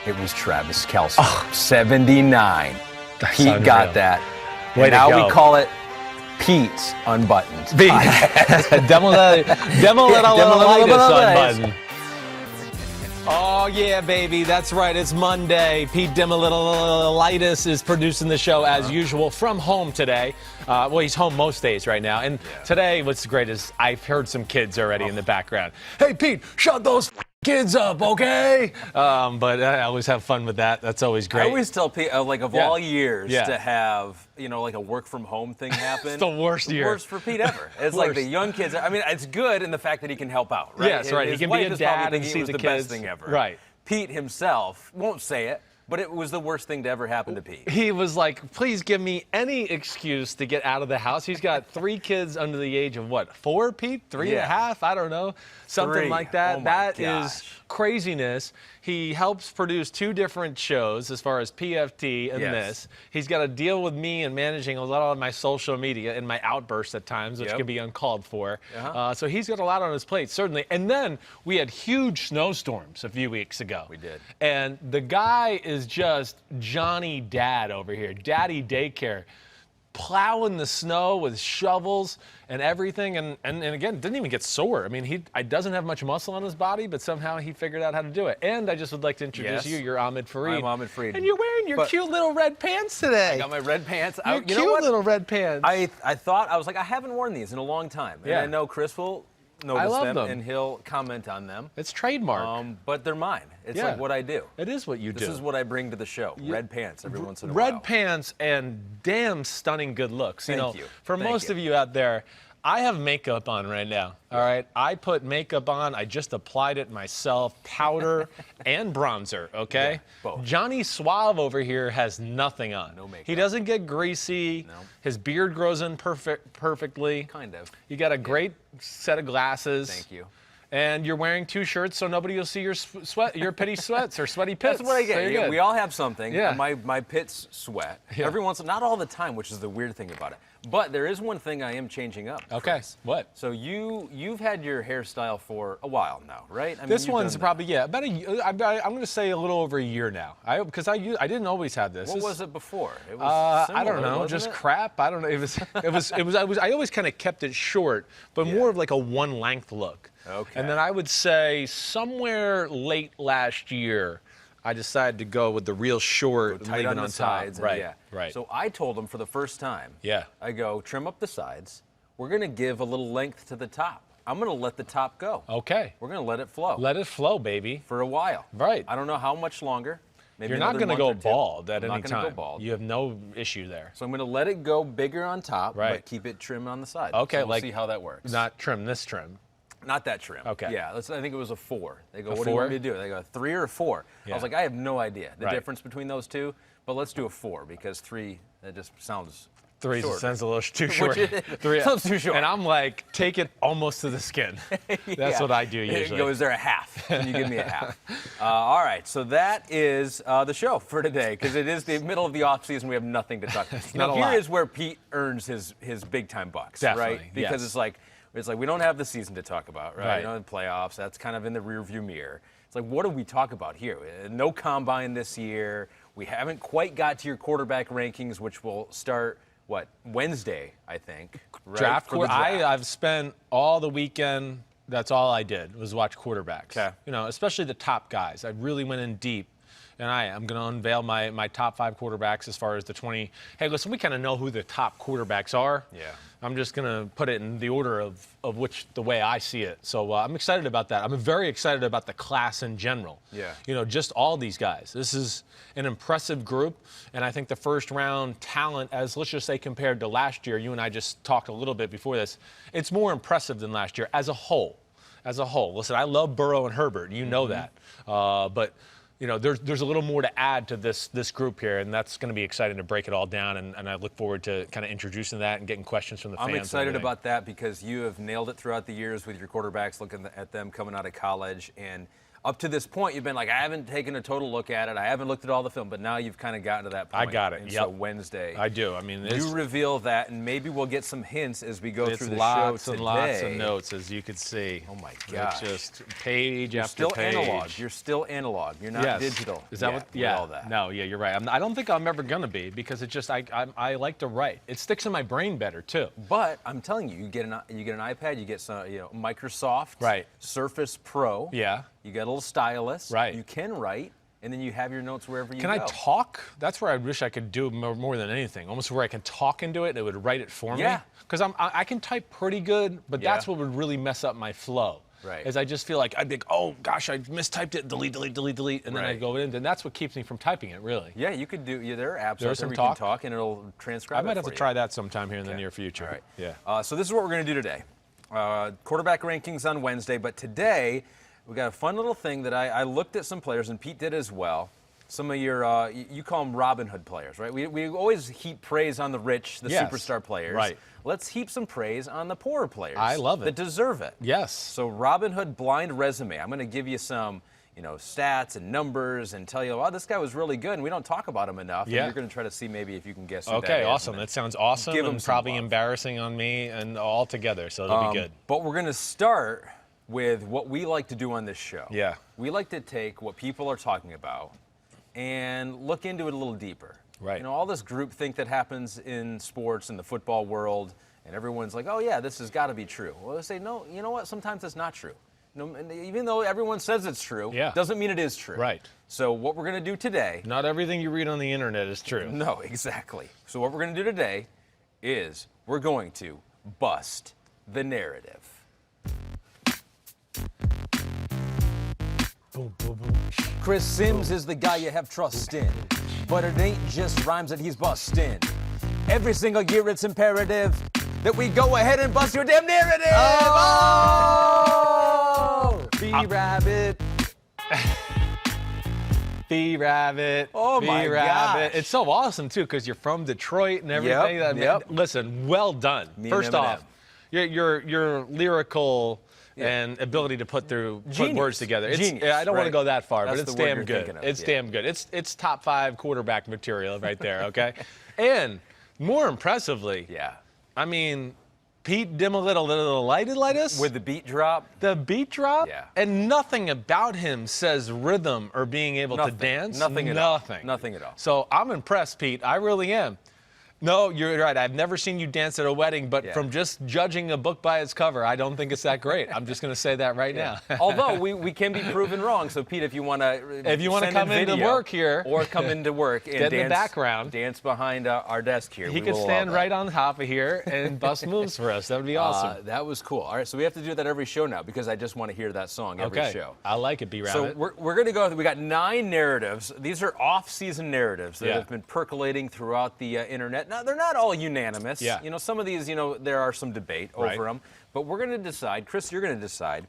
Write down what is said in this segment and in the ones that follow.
It was Travis Kelce. 79. That's Pete unreal. got that. Way And to now go. we call it Pete's Unbuttoned. Demolitis unbutton. Oh, yeah, baby. That's right. It's Monday. Pete Demolitis is producing the show as usual from home today. Well, he's home most days right now. And today, what's great is I've heard some kids already in the background. Hey, Pete, shut those kids up, okay? But I always have fun with that. That's always great. I always tell people, like, of all years to have, you know, like a work from home thing happen. It's the worst year. Worst for Pete ever. It's like the young kids. I mean, it's good in the fact that he can help out, right? Yes, right. He can be a dad and see the kids. Best thing ever. Right. Pete himself won't say it, but it was the worst thing to ever happen to Pete. He was like, please give me any excuse to get out of the house. He's got 3 kids under the age of, what, 4, Pete? 3 and a half? I don't know. Something 3. like that. Oh that gosh. is craziness. He helps produce 2 different shows as far as PFT and this. He's got to deal with me and managing a lot of my social media and my outbursts at times, which can be uncalled for. So he's got a lot on his plate, certainly. And then we had huge snowstorms a few weeks ago. We did. And the guy is just Johnny Dad over here, Daddy Daycare, plowing the snow with shovels and everything. And again, didn't even get sore. I mean, he doesn't have much muscle on his body, but somehow he figured out how to do it. And I just would like to introduce you. You're Ahmed Fareed. I'm Ahmed Fareed. And you're wearing your cute little red pants today. I got my red pants. Your cute little red pants. I thought, I was like, I haven't worn these in a long time. And I know Chris will notice them, and he'll comment on them. It's trademark. But they're mine. It's like what I do. It is what you do. This is what I bring to the show. Red pants every once in a while. Red pants and damn stunning good looks. Thank you. For most of you out there, I have makeup on right now, all right? I put makeup on. I just applied it myself, powder and bronzer, okay? Yeah, both. Johnny Suave over here has nothing on. No makeup. He doesn't get greasy. No. His beard grows in perfectly. Kind of. You got a great set of glasses. Thank you. And you're wearing 2 shirts, so nobody will see your your pity sweats or sweaty pits. That's what I get. So We all have something. Yeah. My pits sweat. Every once, not all the time, which is the weird thing about it. But there is one thing I am changing up. Okay. Chris. What? So you've had your hairstyle for a while now, right? I mean, This one's probably about I'm going to say a little over a year now. Because I didn't always have this. What was it before? It was I don't similar, know, wasn't just it? crap. I don't know. I always kind of kept it short, but more of like a one length look. Okay. And then I would say somewhere late last year, I decided to go with the real short, tight leave on it the on sides. top. Right. Right. So I told him for the first time. Yeah. I go, trim up the sides. We're gonna give a little length to the top. I'm gonna let the top go. Okay. We're gonna let it flow. Let it flow, baby. For a while. Right. I don't know how much longer. Maybe You're not going to go bald at any I'm not time. gonna go bald. You have no issue there. So I'm going to let it go bigger on top, Right. but keep it trim on the side. Okay, So we'll like see how that works. Not trim, this trim. Not that trim. Okay. Yeah, I think it was a 4. They go, A what do you 4? want me to do? They go, 3 or a 4. I Yeah. was like, I have no idea the Right. difference between those two, but let's do a 4 because 3, that just sounds 3 short. sounds a little too short. Which is- 3 sounds too short. And I'm like, take it almost to the skin. That's what I do usually. Go, is there a half? Can you give me a half? All right, so that is the show for today because it is the middle of the offseason. We have nothing to talk about. not a Here lot. is where Pete earns his big time bucks, Definitely, right? Because yes. it's like we don't have the season to talk about, right? Right. You know, the playoffs, that's kind of in the rearview mirror. It's like, what do we talk about here? No combine this year. We haven't quite got to your quarterback rankings, which will start, Wednesday, I think. Right? Draft. For the draft. I've spent all the weekend. That's all I did was watch quarterbacks. Okay. You know, especially the top guys. I really went in deep. And I'm going to unveil my top 5 quarterbacks as far as the 20. Hey, listen, we kind of know who the top quarterbacks are. Yeah. I'm just going to put it in the order of the way I see it. So I'm excited about that. I'm very excited about the class in general. Yeah. You know, just all these guys. This is an impressive group. And I think the first round talent, as let's just say compared to last year, you and I just talked a little bit before this, it's more impressive than last year as a whole. As a whole. Listen, I love Burrow and Herbert. You know that. But you know, there's a little more to add to this group here, and that's going to be exciting to break it all down, and I look forward to kind of introducing that and getting questions from the fans. I'm excited about that because you have nailed it throughout the years with your quarterbacks, looking at them coming out of college, and up to this point, you've been like, I haven't taken a total look at it. I haven't looked at all the film, but now you've kind of gotten to that point. I got it. And yep. So Wednesday. I do. I mean, you reveal that, and maybe we'll get some hints as we go through the lots show and today. lots of notes, as you can see. Oh my gosh! Just page You're after still page. analog. You're still analog. You're not digital. Is that what? Yeah. All that. No. Yeah, you're right. I don't think I'm ever gonna be because it just I like to write. It sticks in my brain better too. But I'm telling you, you get an iPad, you get some Microsoft Surface Pro. Yeah. You get a little stylus. Right. You can write, and then you have your notes wherever you go. Can I talk? That's where I wish I could do more than anything. Almost where I can talk into it and it would write it for me. Yeah. Because I can type pretty good, but that's what would really mess up my flow. Right. Is I just feel like I'd be like, oh gosh, I mistyped it, delete, and then I go in, and that's what keeps me from typing it, really. Yeah, you could do. Yeah, there are apps There's out there some where you talk. can talk, and it'll transcribe. I might it have for to you. try that sometime here in the near future. All right. Yeah. So this is what we're going to do today. Quarterback rankings on Wednesday, but today we got a fun little thing that I looked at some players, and Pete did as well. Some of your, you call them Robin Hood players, right? We always heap praise on the rich, the superstar players. Right. Let's heap some praise on the poorer players. I love it. That deserve it. Yes. So Robin Hood blind resume. I'm going to give you some, stats and numbers and tell you, oh, this guy was really good, and we don't talk about him enough. Yeah. And you're going to try to see maybe if you can guess who Okay, that is. awesome. That sounds awesome Give him and some probably love. embarrassing on me and all together, so it'll be good. But we're going to start with what we like to do on this show. Yeah. We like to take what people are talking about and look into it a little deeper. Right. All this groupthink that happens in sports and the football world, and everyone's like, oh, yeah, this has got to be true. Well, they say, no, you know what? Sometimes it's not true. And even though everyone says it's true, doesn't mean it is true. Right. So what we're going to do today. Not everything you read on the internet is true. No, exactly. So what we're going to do today is we're going to bust the narrative. Boom, boom, boom. Chris Sims is the guy you have trust in, but it ain't just rhymes that he's busting. Every single year it's imperative that we go ahead and bust your damn narrative. Oh! B-Rabbit. B-Rabbit. Oh, my B-Rabbit. gosh. It's so awesome, too, because you're from Detroit and everything. Yep. Listen, well done. Me and First Eminem. off, your lyrical and ability to put words together. Genius, I don't want to right. go that far, That's but it's the word damn you're good. thinking of, It's yeah. damn good. It's top 5 quarterback material right there, okay? And more impressively, I mean, Pete Dimalitalitis With the beat drop. the beat drop, Yeah. and nothing about him says rhythm or being able to dance. Nothing at all. Nothing at all. So I'm impressed, Pete. I really am. No, you're right. I've never seen you dance at a wedding, but from just judging a book by its cover, I don't think it's that great. I'm just going to say that right now. Although we can be proven wrong. So Pete, if you want to come into work here, or come into work and get dance, in the background, dance behind our desk here. he could stand right on top of here and bust moves for us. That would be awesome. That was cool. All right, so we have to do that every show now because I just want to hear that song every show. I like it, B-Rabbit. So we're going to go. We got 9 narratives. These are off-season narratives that have been percolating throughout the internet. Now they're not all unanimous. Yeah. Some of these, there are some debate over them. But we're going to decide, Chris, you're going to decide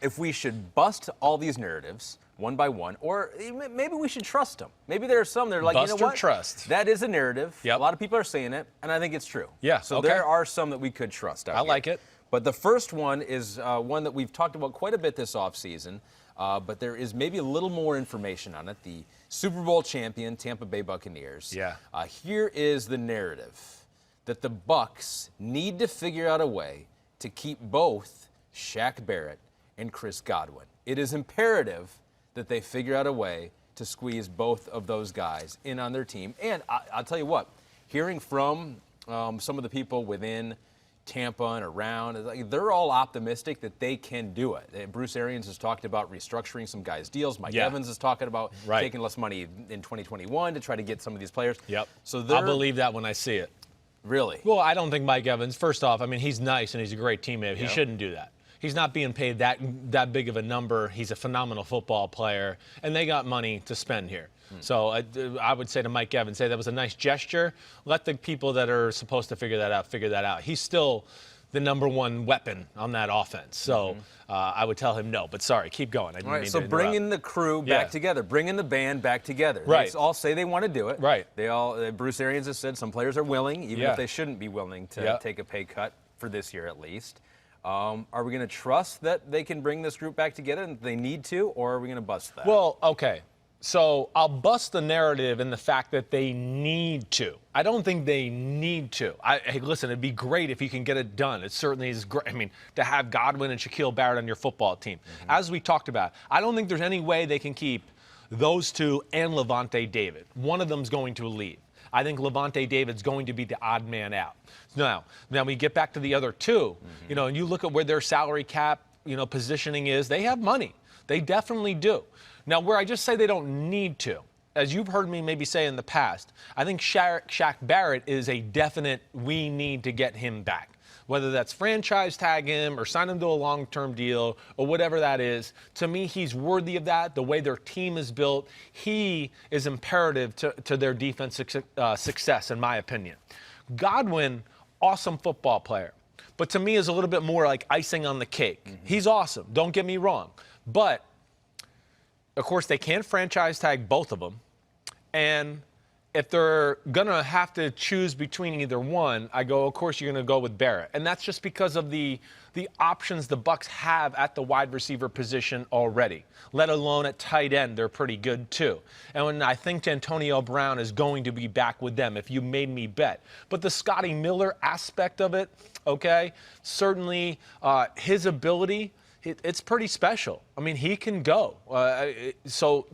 if we should bust all these narratives one by one, or maybe we should trust them. Maybe there are some that are like, Bust you know or what? trust. That is a narrative. Yep. A lot of people are saying it, and I think it's true. Yeah, So okay. there are some that we could trust out I here. like it. But the first one is one that we've talked about quite a bit this offseason, but there is maybe a little more information on it. The Super Bowl champion, Tampa Bay Buccaneers. Yeah. Here is the narrative that the Bucs need to figure out a way to keep both Shaq Barrett and Chris Godwin. It is imperative that they figure out a way to squeeze both of those guys in on their team. And I'll tell you what, hearing from some of the people within Tampa and around, they're all optimistic that they can do it. Bruce Arians has talked about restructuring some guys' deals. Mike Evans is talking about taking less money in 2021 to try to get some of these players. Yep. So I'll believe that when I see it. Really? Well, I don't think Mike Evans, first off, I mean, he's nice and he's a great teammate. He shouldn't do that. He's not being paid that big of a number. He's a phenomenal football player, and they got money to spend here. So I would say to Mike Evans, that was a nice gesture. Let the people that are supposed to figure that out. He's still the number one weapon on that offense. So I would tell him no. But sorry, keep going. I didn't All right, mean so to bringing the crew back together, bringing the band back together. Right. They all say they want to do it. Right. They all. Bruce Arians has said some players are willing, even if they shouldn't be willing to take a pay cut for this year at least. Are we going to trust that they can bring this group back together and they need to, or are we going to bust that? Well, okay. So I'll bust the narrative in the fact that they need to. I don't think they need to. Hey, listen, it'd be great if you can get it done. It certainly is great. I mean, to have Godwin and Shaquille Barrett on your football team. As we talked about, I don't think there's any way they can keep those two and Lavonte David. One of them's going to leave. I think Lavonte David's going to be the odd man out. Now we get back to the other two, and you look at where their salary cap, positioning is. They have money. They definitely do. Now, where I just say they don't need to, as you've heard me maybe say in the past, I think Shaq Barrett is a definite we need to get him back. Whether that's franchise tag him or sign him to a long-term deal or whatever that is, to me, he's worthy of that. The way their team is built, he is imperative to their defense success, in my opinion. Godwin, awesome football player, but to me is a little bit more like icing on the cake. He's awesome, don't get me wrong. But, of course, they can't franchise tag both of them. And if they're going to have to choose between either one, I go, of course, you're going to go with Barrett. And that's just because of the options the Bucs have at the wide receiver position already, let alone at tight end. They're pretty good, too. And when I think Antonio Brown is going to be back with them, if you made me bet. But the Scotty Miller aspect of it, okay, certainly his ability, it's pretty special. I mean, he can go. So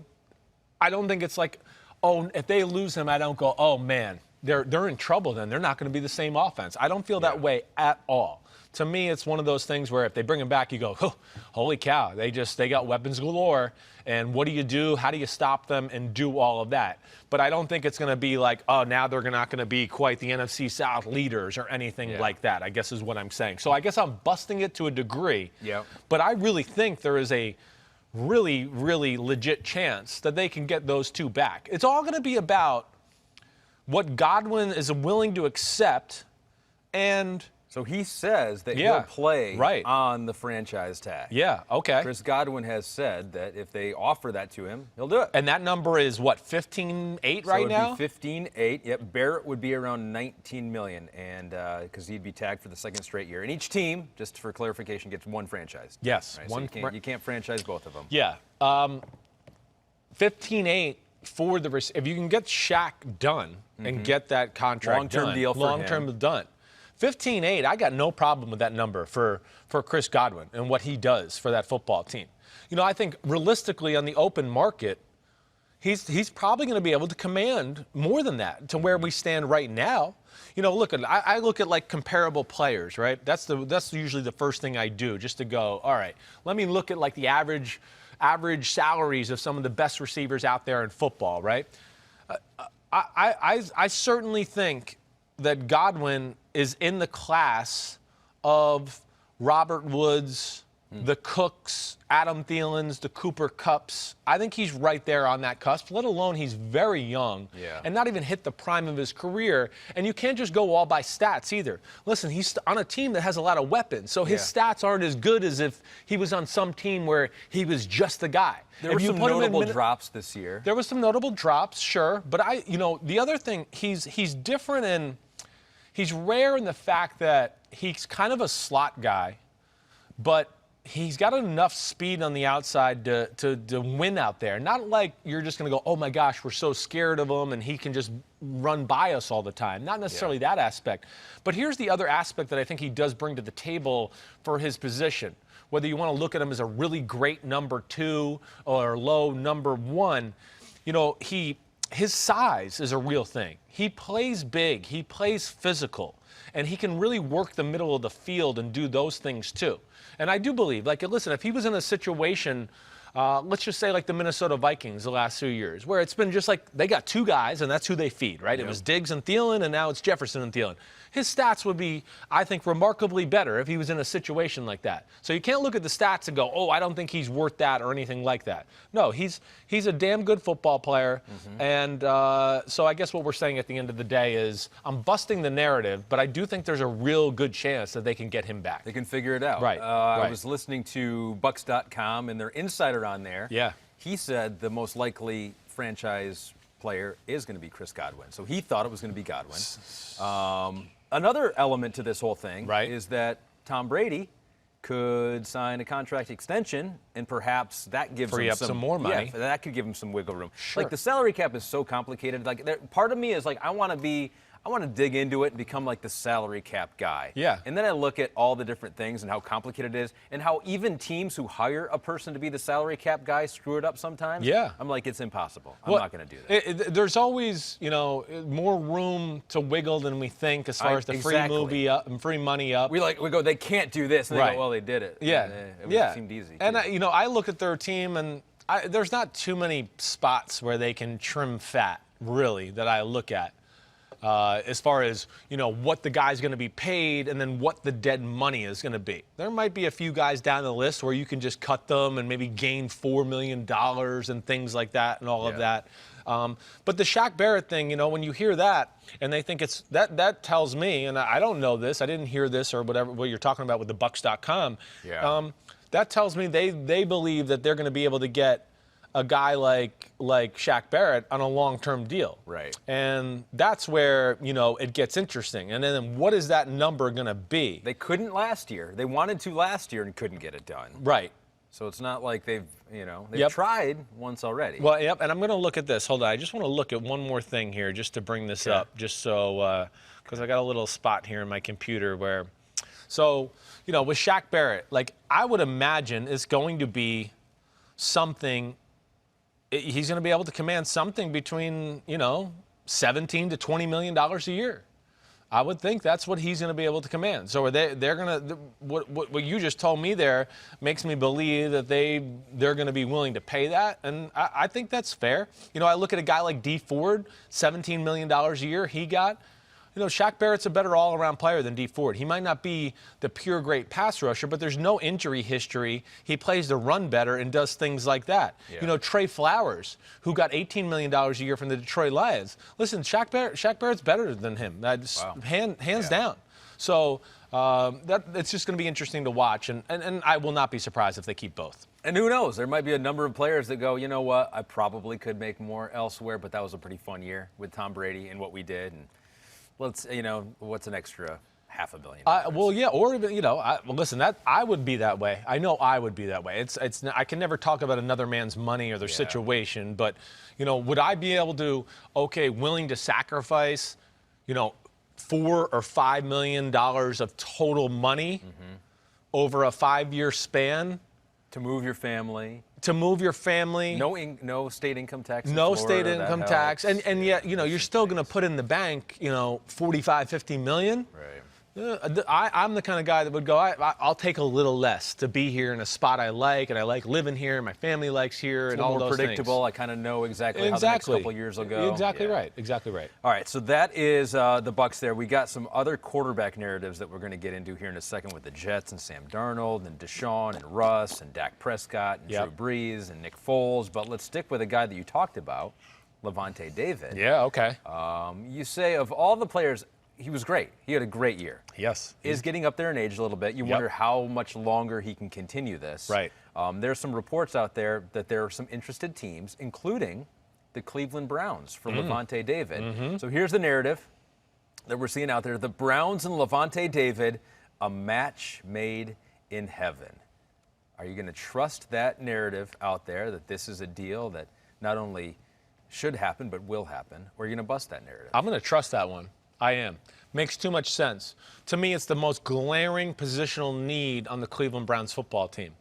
I don't think it's like, oh, if they lose him, I don't go, oh, man, they're in trouble then. They're not going to be the same offense. I don't feel that way at all. To me, it's one of those things where if they bring him back, you go, oh, holy cow, they got weapons galore. And what do you do? How do you stop them and do all of that? But I don't think it's going to be like, oh, now they're not going to be quite the NFC South leaders or anything like that, I guess is what I'm saying. So I guess I'm busting it to a degree. Yeah. But I really think there is a really, really legit chance that they can get those two back. It's all going to be about what Godwin is willing to accept. And so he says that he'll play on the franchise tag. Yeah, okay. Chris Godwin has said that if they offer that to him, he'll do it. And that number is what, 15.8 right now? So it'd be 15.8. Yep, Barrett would be around 19 million, and because he'd be tagged for the second straight year. And each team, just for clarification, gets one franchise. Yes, right? So you can't franchise both of them. Yeah, 15.8 for the if you can get Shaq done and get that contract long-term deal for him. Long-term done. 15.8, I got no problem with that number for Chris Godwin and what he does for that football team. I think realistically on the open market, he's probably going to be able to command more than that to where we stand right now. Look, I look at like comparable players, right? That's usually the first thing I do, just to go, all right, let me look at like the average salaries of some of the best receivers out there in football, right? I certainly think that Godwin is in the class of Robert Woods, the Cooks, Adam Thielens, the Cooper Kupps. I think he's right there on that cusp, let alone he's very young and not even hit the prime of his career. And you can't just go all by stats either. Listen, he's on a team that has a lot of weapons, so his stats aren't as good as if he was on some team where he was just the guy. There were some notable drops this year. There was some notable drops, sure. But the other thing, he's different in he's rare in the fact that he's kind of a slot guy, but he's got enough speed on the outside to win out there. Not like you're just going to go, oh, my gosh, we're so scared of him and he can just run by us all the time. Not necessarily that aspect. But here's the other aspect that I think he does bring to the table for his position. Whether you want to look at him as a really great number 2 or low number 1, his size is a real thing. He plays big. He plays physical. And he can really work the middle of the field and do those things too. And I do believe, listen, if he was in a situation, let's just say like the Minnesota Vikings the last few years, where it's been just like they got two guys and that's who they feed, right? It was Diggs and Thielen, and now it's Jefferson and Thielen. His stats would be, I think, remarkably better if he was in a situation like that. So you can't look at the stats and go, oh, I don't think he's worth that or anything like that. No, he's a damn good football player. And so I guess what we're saying at the end of the day is I'm busting the narrative, but I do think there's a real good chance that they can get him back. They can figure it out. Right. I was listening to Bucs.com and their insider on there. Yeah. He said the most likely franchise player is going to be Chris Godwin. So he thought it was going to be Godwin. Another element to this whole thing is that Tom Brady could sign a contract extension, and perhaps that gives Free him up some more money. Yeah, that could give him some wiggle room. Sure. Like the salary cap is so complicated. Like part of me is like I want to dig into it and become like the salary cap guy. Yeah. And then I look at all the different things and how complicated it is and how even teams who hire a person to be the salary cap guy screw it up sometimes. Yeah. I'm like, it's impossible. I'm not going to do that. There's always, more room to wiggle than we think as far as the free money up. We go, they can't do this. And they go, well, they did it. Yeah. It seemed easy. And, I look at their team, and there's not too many spots where they can trim fat, really, that I look at. As far as, what the guy's going to be paid and then what the dead money is going to be. There might be a few guys down the list where you can just cut them and maybe gain $4 million and things like that and all of that. But the Shaq Barrett thing, when you hear that and they think it's that tells me, and I don't know this, I didn't hear this or whatever, what you're talking about with the Bucs.com. Yeah. That tells me they believe that they're going to be able to get a guy like Shaq Barrett on a long-term deal. Right. And that's where, it gets interesting. And then what is that number going to be? They couldn't last year. They wanted to last year and couldn't get it done. Right. So it's not like they've tried once already. Well, yep, and I'm going to look at this. Hold on. I just want to look at one more thing here just to bring this up, just so, because I got a little spot here in my computer where, so, with Shaq Barrett, like I would imagine it's going to be something. He's going to be able to command something between, $17 to $20 million a year. I would think that's what he's going to be able to command. So they're going to what you just told me there makes me believe that they're going to be willing to pay that, and I think that's fair. I look at a guy like D Ford, $17 million a year he got. Shaq Barrett's a better all-around player than D Ford. He might not be the pure great pass rusher, but there's no injury history. He plays the run better and does things like that. Yeah. Trey Flowers, who got $18 million a year from the Detroit Lions. Listen, Shaq Barrett's better than him. Hands down. So it's just going to be interesting to watch, and I will not be surprised if they keep both. And who knows? There might be a number of players that go, you know what, I probably could make more elsewhere, but that was a pretty fun year with Tom Brady and what we did. And let's, what's an extra $500 million? Well, yeah, or even, listen, that I would be that way. I know I would be that way. I can never talk about another man's money or their situation, but, would I be able to, willing to sacrifice, $4 or $5 million of total money over a 5-year span? To move your family. No state income tax. No state income tax. And yet, you're still going to put in the bank, 45, 50 million. Right. I'm the kind of guy that would go, I'll take a little less to be here in a spot I like, and I like living here, and my family likes here, and all those things. It's more predictable. I kind of know exactly how the next couple of years will go. Exactly right. Exactly right. All right, so that is the Bucs there. We got some other quarterback narratives that we're going to get into here in a second with the Jets and Sam Darnold and Deshaun and Russ and Dak Prescott and Drew Brees and Nick Foles. But let's stick with a guy that you talked about, Lavonte David. Yeah, okay. You say of all the players, he was great. He had a great year. Yes. Is getting up there in age a little bit. You wonder how much longer he can continue this. Right. There's some reports out there that there are some interested teams, including the Cleveland Browns for Lavonte David. So here's the narrative that we're seeing out there. The Browns and Lavonte David, a match made in heaven. Are you going to trust that narrative out there that this is a deal that not only should happen but will happen, or are you going to bust that narrative? I'm going to trust that one. I am. Makes too much sense. To me, it's the most glaring positional need on the Cleveland Browns football team.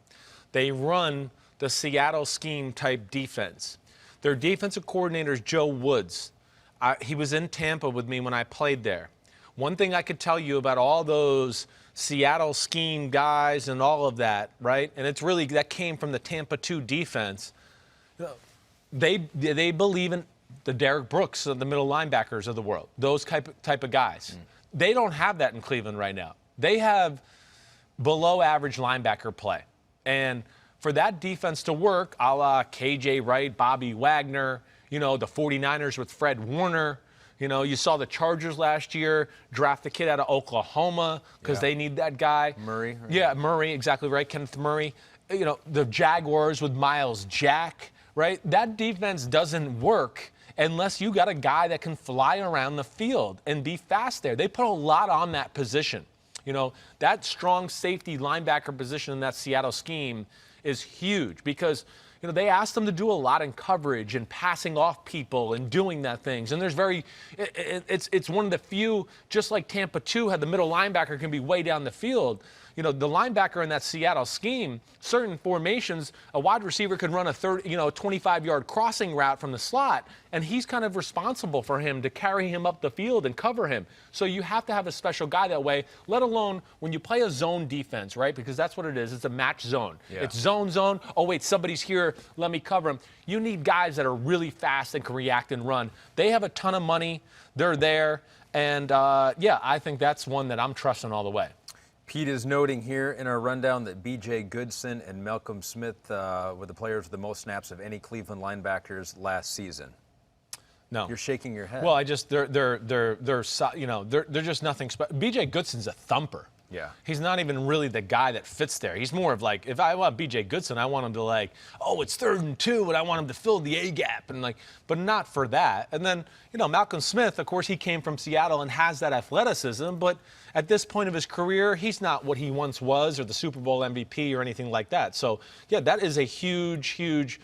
They run the Seattle scheme type defense. Their defensive coordinator is Joe Woods. He was in Tampa with me when I played there. One thing I could tell you about all those Seattle scheme guys and all of that, right? And it's really, that came from the Tampa 2 defense. They believe in the Derek Brooks, the middle linebackers of the world, those type of guys. They don't have that in Cleveland right now. They have below average linebacker play. And for that defense to work, a la KJ Wright, Bobby Wagner, the 49ers with Fred Warner, you saw the Chargers last year draft the kid out of Oklahoma because they need that guy. Murray. Yeah, Murray, exactly right, Kenneth Murray. The Jaguars with Miles Jack, right? That defense doesn't work unless you got a guy that can fly around the field and be fast there. They put a lot on that position. That strong safety linebacker position in that Seattle scheme is huge because they asked them to do a lot in coverage and passing off people and doing that things. And it's one of the few, just like Tampa 2 had the middle linebacker can be way down the field. The linebacker in that Seattle scheme, certain formations, a wide receiver could run a 25-yard crossing route from the slot, and he's kind of responsible for him to carry him up the field and cover him. So you have to have a special guy that way, let alone when you play a zone defense, right? Because that's what it is. It's a match zone. Yeah. It's zone. Oh, wait, somebody's here. Let me cover him. You need guys that are really fast and can react and run. They have a ton of money. They're there. And, I think that's one that I'm trusting all the way. Pete is noting here in our rundown that B.J. Goodson and Malcolm Smith were the players with the most snaps of any Cleveland linebackers last season. No, you're shaking your head. Well, they're just nothing special. B.J. Goodson's a thumper. Yeah. He's not even really the guy that fits there. He's more of like, if I want B.J. Goodson, I want him to it's 3rd and 2, and I want him to fill the A gap, and but not for that. And then, Malcolm Smith, of course, he came from Seattle and has that athleticism, but at this point of his career, he's not what he once was or the Super Bowl MVP or anything like that. So, that is a huge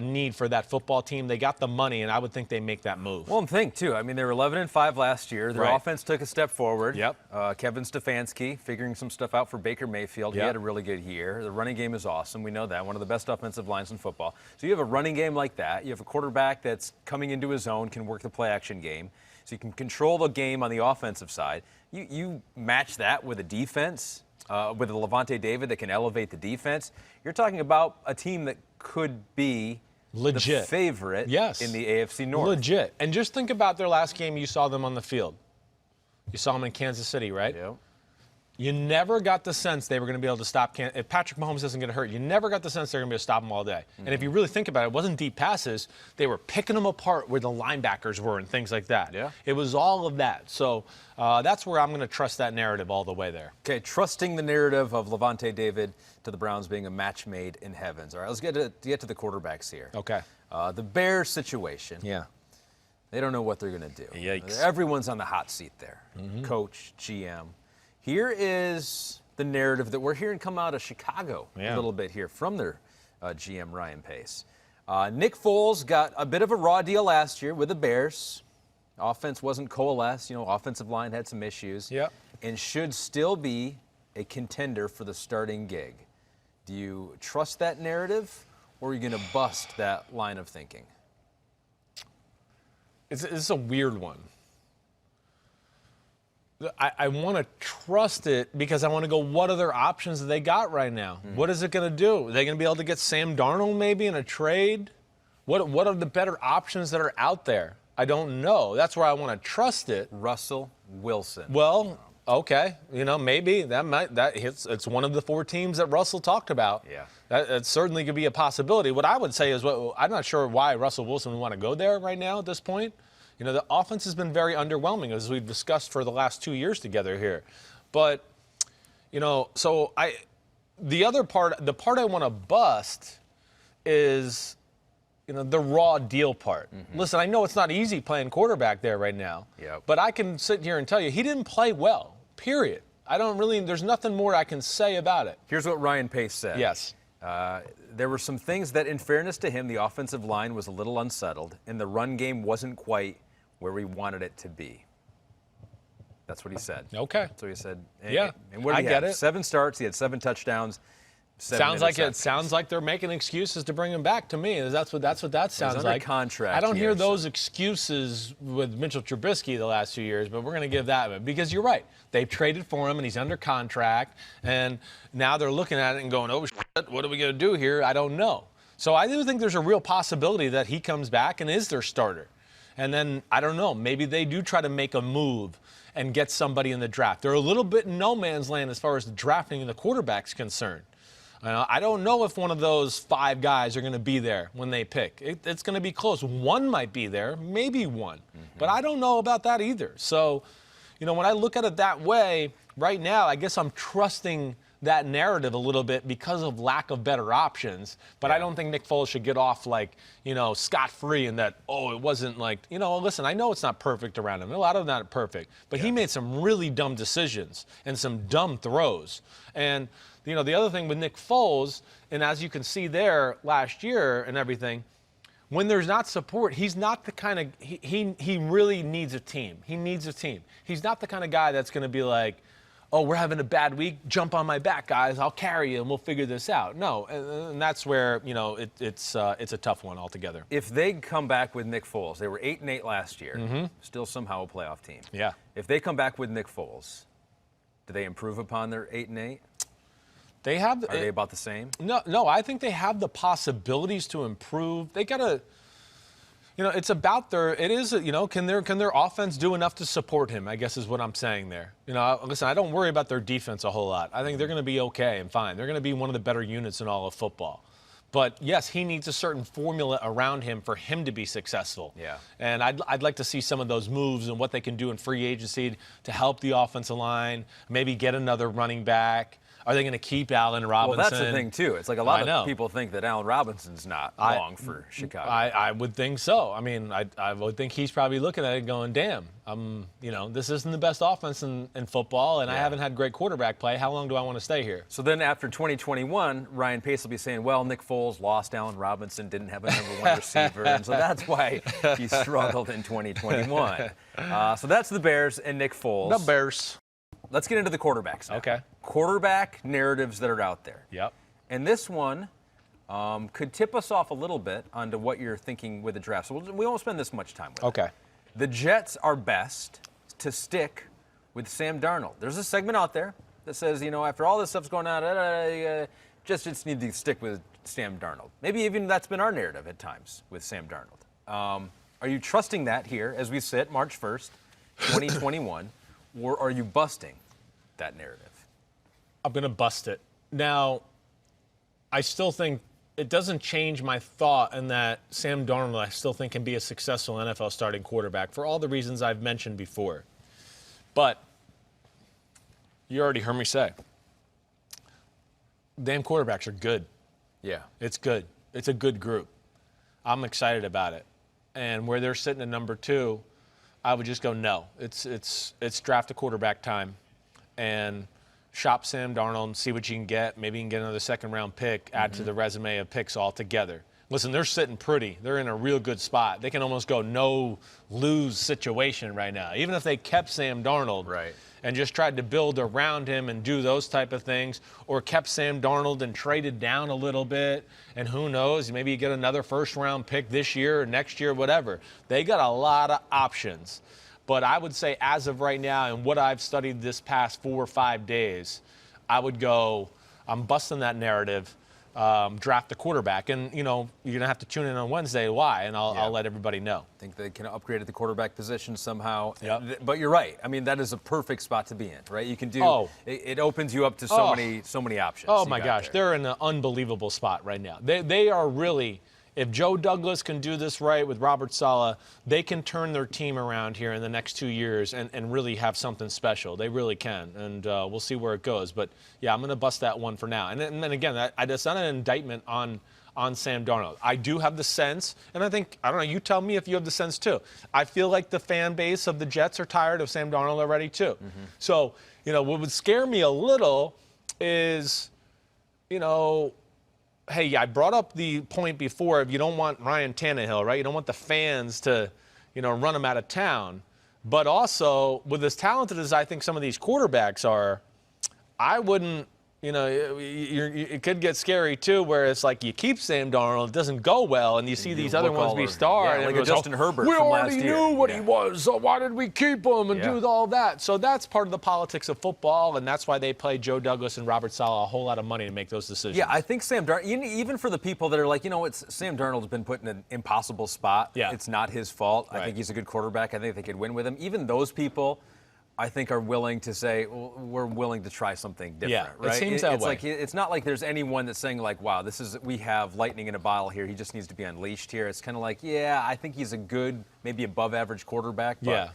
need for that football team. They got the money, and I would think they make that move. Well, and think, too, I mean, they were 11-5 last year. Their offense took a step forward. Yep. Kevin Stefanski figuring some stuff out for Baker Mayfield. Yep. He had a really good year. The running game is awesome. We know that. One of the best offensive lines in football. So you have a running game like that. You have a quarterback that's coming into his own, can work the play-action game. So you can control the game on the offensive side. You match that with a defense, with a Lavonte David that can elevate the defense. You're talking about a team that could be legit the favorite in the AFC North. Legit. And just think about their last game. You saw them on the field. You saw them in Kansas City, right? Yep. You never got the sense they were going to be able to stop if Patrick Mahomes isn't going to hurt, you never got the sense they're going to be able to stop him all day. Mm-hmm. And if you really think about it, it wasn't deep passes. They were picking them apart where the linebackers were and things like that. Yeah. It was all of that. So that's where I'm going to trust that narrative all the way there. Okay, trusting the narrative of Lavonte David to the Browns being a match made in heavens. All right, let's get to the quarterbacks here. Okay. The Bears situation. Yeah. They don't know what they're going to do. Yikes. Everyone's on the hot seat there. Mm-hmm. Coach, GM. Here is the narrative that we're hearing come out of Chicago a little bit here from their GM, Ryan Pace. Nick Foles got a bit of a raw deal last year with the Bears. Offense wasn't coalesced. Offensive line had some issues. Yep. And should still be a contender for the starting gig. Do you trust that narrative, or are you going to bust that line of thinking? It's a weird one. I want to trust it because I want to go, what other options have they got right now? Mm-hmm. What is it going to do? Are they going to be able to get Sam Darnold maybe in a trade? What are the better options that are out there? I don't know. That's where I want to trust it. Russell Wilson. Well, okay. Maybe it's one of the 4 teams that Russell talked about. Yeah. That certainly could be a possibility. What I would say is, I'm not sure why Russell Wilson would want to go there right now at this point. The offense has been very underwhelming, as we've discussed for the last 2 years together here. But, so the part I want to bust is, the raw deal part. Mm-hmm. Listen, I know it's not easy playing quarterback there right now. Yep. But I can sit here and tell you, he didn't play well, period. There's nothing more I can say about it. Here's what Ryan Pace said. Yes. There were some things that, in fairness to him, the offensive line was a little unsettled, and the run game wasn't quite where we wanted it to be. That's what he said. Okay. So he said. Yeah, and what did I he get have? it. 7 starts. He had 7 touchdowns. Sounds like they're making excuses to bring him back to me. That's what that sounds He's like. Under contract. I don't hear here, those excuses with Mitchell Trubisky the last 2 years, but we're going to give that because you're right. They've traded for him and he's under contract, and now they're looking at it and going, "Oh shit, what are we going to do here?" I don't know. So I do think there's a real possibility that he comes back and is their starter. And then, I don't know, maybe they do try to make a move and get somebody in the draft. They're a little bit in no man's land as far as the drafting and the quarterback's concerned. I don't know if one of those 5 guys are going to be there when they pick. It's going to be close. One might be there, maybe one. Mm-hmm. But I don't know about that either. So, when I look at it that way, right now, I guess I'm trusting that narrative a little bit because of lack of better options. But I don't think Nick Foles should get off like, scot-free in that, it wasn't like, listen, I know it's not perfect around him. A lot of them not perfect. But he made some really dumb decisions and some dumb throws. And, the other thing with Nick Foles, and as you can see there last year and everything, when there's not support, he's not the kind of – he really needs a team. He needs a team. He's not the kind of guy that's going to be like, oh, we're having a bad week, jump on my back, guys. I'll carry you, and we'll figure this out. No, and that's where, it's a tough one altogether. If they come back with Nick Foles, they were 8-8 last year, still somehow a playoff team. Yeah. If they come back with Nick Foles, do they improve upon their 8-8? Are they about the same? No, I think they have the possibilities to improve. They got to – it's about can their offense do enough to support him, I guess is what I'm saying there. Listen, I don't worry about their defense a whole lot. I think they're going to be okay and fine. They're going to be one of the better units in all of football. But, yes, he needs a certain formula around him for him to be successful. Yeah. And I'd like to see some of those moves and what they can do in free agency to help the offensive line, maybe get another running back. Are they going to keep Allen Robinson? Well, that's the thing, too. It's like a lot of people think that Allen Robinson's not long for Chicago. I would think so. I mean, I would think he's probably looking at it going, damn, this isn't the best offense in football, and I haven't had great quarterback play. How long do I want to stay here? So then after 2021, Ryan Pace will be saying, well, Nick Foles lost Allen Robinson, didn't have a number one receiver, and so that's why he struggled in 2021. So that's the Bears and Nick Foles. The Bears. Let's get into the quarterbacks now. Okay. Quarterback narratives that are out there. Yep. And this one could tip us off a little bit onto what you're thinking with the draft. So we won't spend this much time with it. Okay. The Jets are best to stick with Sam Darnold. There's a segment out there that says, after all this stuff's going on, just need to stick with Sam Darnold. Maybe even that's been our narrative at times with Sam Darnold. Are you trusting that here as we sit March 1st, 2021? Or are you busting that narrative? I'm going to bust it. Now, I still think it doesn't change my thought in that Sam Darnold, I still think, can be a successful NFL starting quarterback for all the reasons I've mentioned before. But you already heard me say, damn quarterbacks are good. Yeah. It's good. It's a good group. I'm excited about it. And where they're sitting at number 2, I would just go, no. It's draft a quarterback time and shop Sam Darnold and see what you can get. Maybe you can get another second-round pick, add to the resume of picks altogether. Listen, they're sitting pretty. They're in a real good spot. They can almost go no-lose situation right now. Even if they kept Sam Darnold and just tried to build around him and do those type of things, or kept Sam Darnold and traded down a little bit, and who knows, maybe you get another first-round pick this year or next year, whatever. They got a lot of options. But I would say as of right now and what I've studied this past 4 or 5 days, I would go, I'm busting that narrative, draft the quarterback. And, you're going to have to tune in on Wednesday. Why? And I'll let everybody know. I think they can upgrade at the quarterback position somehow. Yep. But you're right. I mean, that is a perfect spot to be in, right? You can do it opens you up to so many options. Oh, my gosh. They're in an unbelievable spot right now. They are really, if Joe Douglas can do this right with Robert Saleh, they can turn their team around here in the next 2 years and really have something special. They really can. And we'll see where it goes. But, yeah, I'm going to bust that one for now. And then again, that's not an indictment on Sam Darnold. I do have the sense, and I think, I don't know, you tell me if you have the sense too. I feel like the fan base of the Jets are tired of Sam Darnold already too. So, what would scare me a little is, hey, I brought up the point before of you don't want Ryan Tannehill, right? You don't want the fans to, run him out of town. But also, with as talented as I think some of these quarterbacks are, I wouldn't, it could get scary too, where it's like you keep Sam Darnold, it doesn't go well, and you see these other ones be stars. Yeah, like a Justin Herbert we from already last year. knew what he was, so why did we keep him and do all that? So that's part of the politics of football, and that's why they pay Joe Douglas and Robert Saleh a whole lot of money to make those decisions. Yeah, I think Sam Darnold, even for the people that are like, Sam Darnold's been put in an impossible spot. Yeah. It's not his fault. I think he's a good quarterback. I think they could win with him. Even those people, I think, are willing to say, well, we're willing to try something different, right? It seems that way. Like, it's not like there's anyone that's saying, like, wow, we have lightning in a bottle here. He just needs to be unleashed here. It's kind of like, yeah, I think he's a good, maybe above average quarterback. But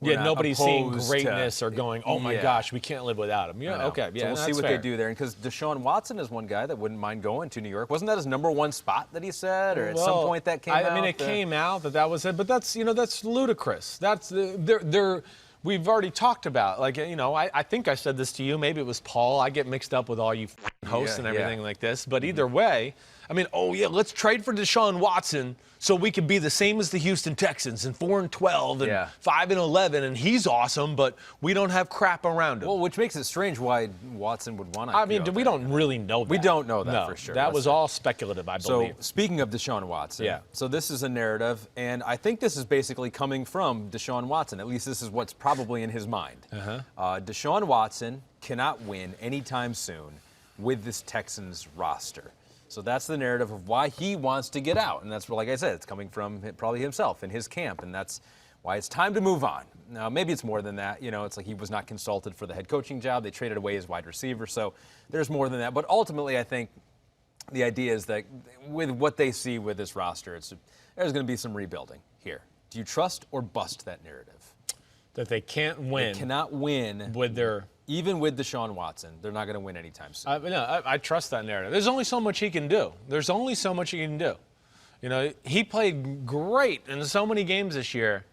We're not nobody's seeing opposed greatness or going, oh my gosh, we can't live without him. Yeah, okay. Yeah, so we'll see what they do there. And because Deshaun Watson is one guy that wouldn't mind going to New York. Wasn't that his #1 spot that he said, or at some point that came out? I mean, it came out that was it, but that's that's ludicrous. That's they're we've already talked about. Like, I think I said this to you. Maybe it was Paul. I get mixed up with all you hosts and everything like this. But either way, I mean, let's trade for Deshaun Watson so we can be the same as the Houston Texans and 4-12 and 5-11, and he's awesome, but we don't have crap around him. Well, which makes it strange why Watson would want to. I mean, we don't really know that. We don't know that for sure. That was all speculative, I believe. So, speaking of Deshaun Watson, so this is a narrative, and I think this is basically coming from Deshaun Watson. At least this is what's probably in his mind. Deshaun Watson cannot win anytime soon with this Texans roster. So that's the narrative of why he wants to get out. And that's, like I said, it's coming from probably himself in his camp. And that's why it's time to move on. Now, maybe it's more than that. It's like he was not consulted for the head coaching job. They traded away his wide receiver. So there's more than that. But ultimately, I think the idea is that with what they see with this roster, there's going to be some rebuilding here. Do you trust or bust that narrative? That they can't win. They cannot win with their... Even with Deshaun Watson, they're not going to win anytime soon. I trust that narrative. There's only so much he can do. He played great in so many games this year,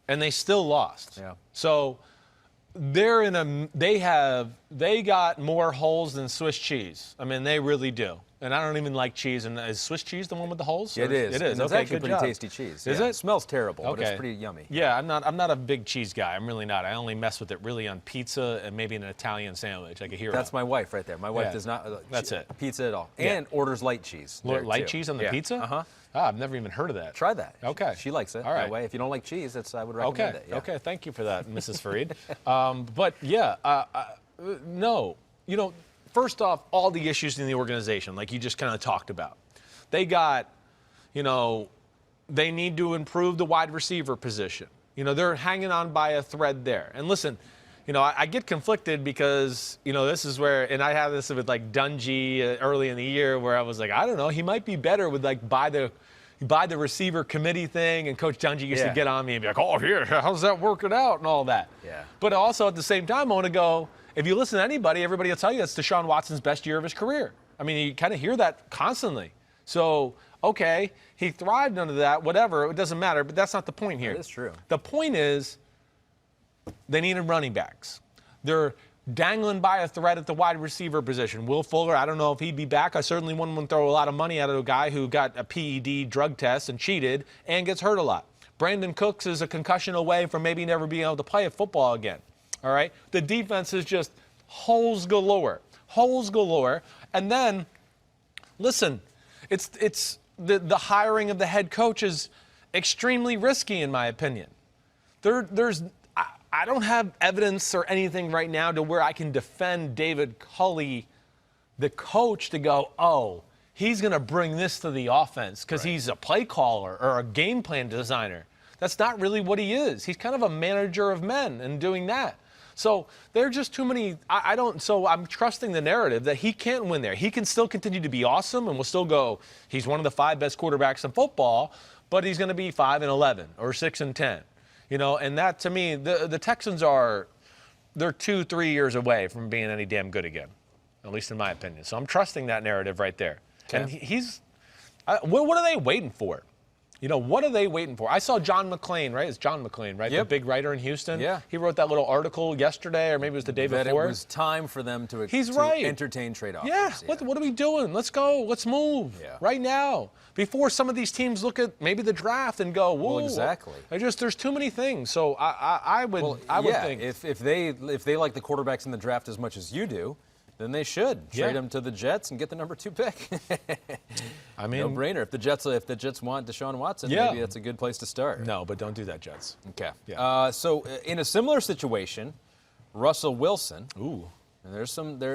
and they still lost. Yeah. So they got more holes than Swiss cheese. I mean, they really do. And I don't even like cheese. And is Swiss cheese the one with the holes? It is. It is. It's actually pretty tasty cheese. Is it? It smells terrible, but it's pretty yummy. Yeah, I'm not a big cheese guy. I'm really not. I only mess with it really on pizza and maybe an Italian sandwich, like a hero. That's my wife right there. My wife does not pizza at all. And orders light cheese. Light cheese on the pizza? Uh-huh. I've never even heard of that. Try that. Okay. She likes it. All right. That way, if you don't like cheese, I would recommend it. Yeah. Okay, thank you for that, Mrs. Fareed. No. First off, all the issues in the organization, like you just kind of talked about. They got, they need to improve the wide receiver position. They're hanging on by a thread there. And listen, I get conflicted because, this is where, and I have this with like Dungy early in the year where I was like, I don't know, he might be better with like by the receiver committee thing, and Coach Dungy used to get on me and be like, oh, here, how's that working out and all that. Yeah. But also at the same time, I want to go, if you listen to anybody, everybody will tell you it's Deshaun Watson's best year of his career. I mean, you kind of hear that constantly. So, okay, he thrived under that, whatever, it doesn't matter, but that's not the point here. That is true. The point is they needed running backs. They're dangling by a thread at the wide receiver position. Will Fuller, I don't know if he'd be back. I certainly wouldn't want to throw a lot of money at a guy who got a PED drug test and cheated and gets hurt a lot. Brandon Cooks is a concussion away from maybe never being able to play football again. All right? The defense is just holes galore. Holes galore. And then, listen, it's the hiring of the head coach is extremely risky, in my opinion. I don't have evidence or anything right now to where I can defend David Culley, the coach, to go, he's going to bring this to the offense because he's a play caller or a game plan designer. That's not really what he is. He's kind of a manager of men and doing that. So there are just too many. So I'm trusting the narrative that he can't win there. He can still continue to be awesome and we'll still go, he's one of the 5 best quarterbacks in football, but he's going to be 5-11 or 6-10. And that to me, the Texans they're 2-3 years away from being any damn good again, at least in my opinion. So I'm trusting that narrative right there. Okay. And what are they waiting for? What are they waiting for? I saw John McClain, right? It's John McClain, right? Yep. The big writer in Houston. Yeah. He wrote that little article yesterday, or maybe it was the day before. That it was time for them to entertain trade offers. Yeah. What are we doing? Let's go. Let's move right now. Before some of these teams look at maybe the draft and go, whoa. Well, exactly. There's too many things. So I would think. If they like the quarterbacks in the draft as much as you do, then they should trade them to the Jets and get the number 2 pick. I mean, no-brainer. If the Jets want Deshaun Watson, maybe that's a good place to start. No, but don't do that, Jets. Okay. Yeah. So in a similar situation, Russell Wilson. Ooh. And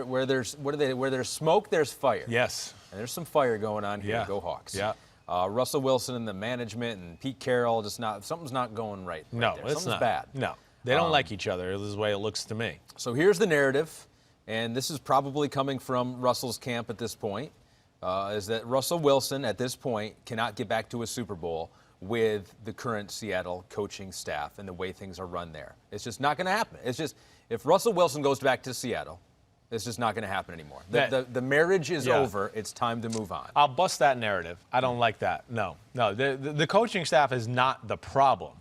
where there's smoke, there's fire. Yes. And there's some fire going on here. Yeah. Go Hawks. Yeah. Russell Wilson and the management and Pete Carroll something's not going right. No, there. It's Something's not. bad. No, they don't like each other. This is the way it looks to me. So here's the narrative, and this is probably coming from Russell's camp at this point, is that Russell Wilson at this point cannot get back to a Super Bowl with the current Seattle coaching staff and the way things are run there. It's just not going to happen. It's just, if Russell Wilson goes back to Seattle, it's just not going to happen anymore. The marriage is over. It's time to move on. I'll bust that narrative. I don't like that. No. The coaching staff is not the problem.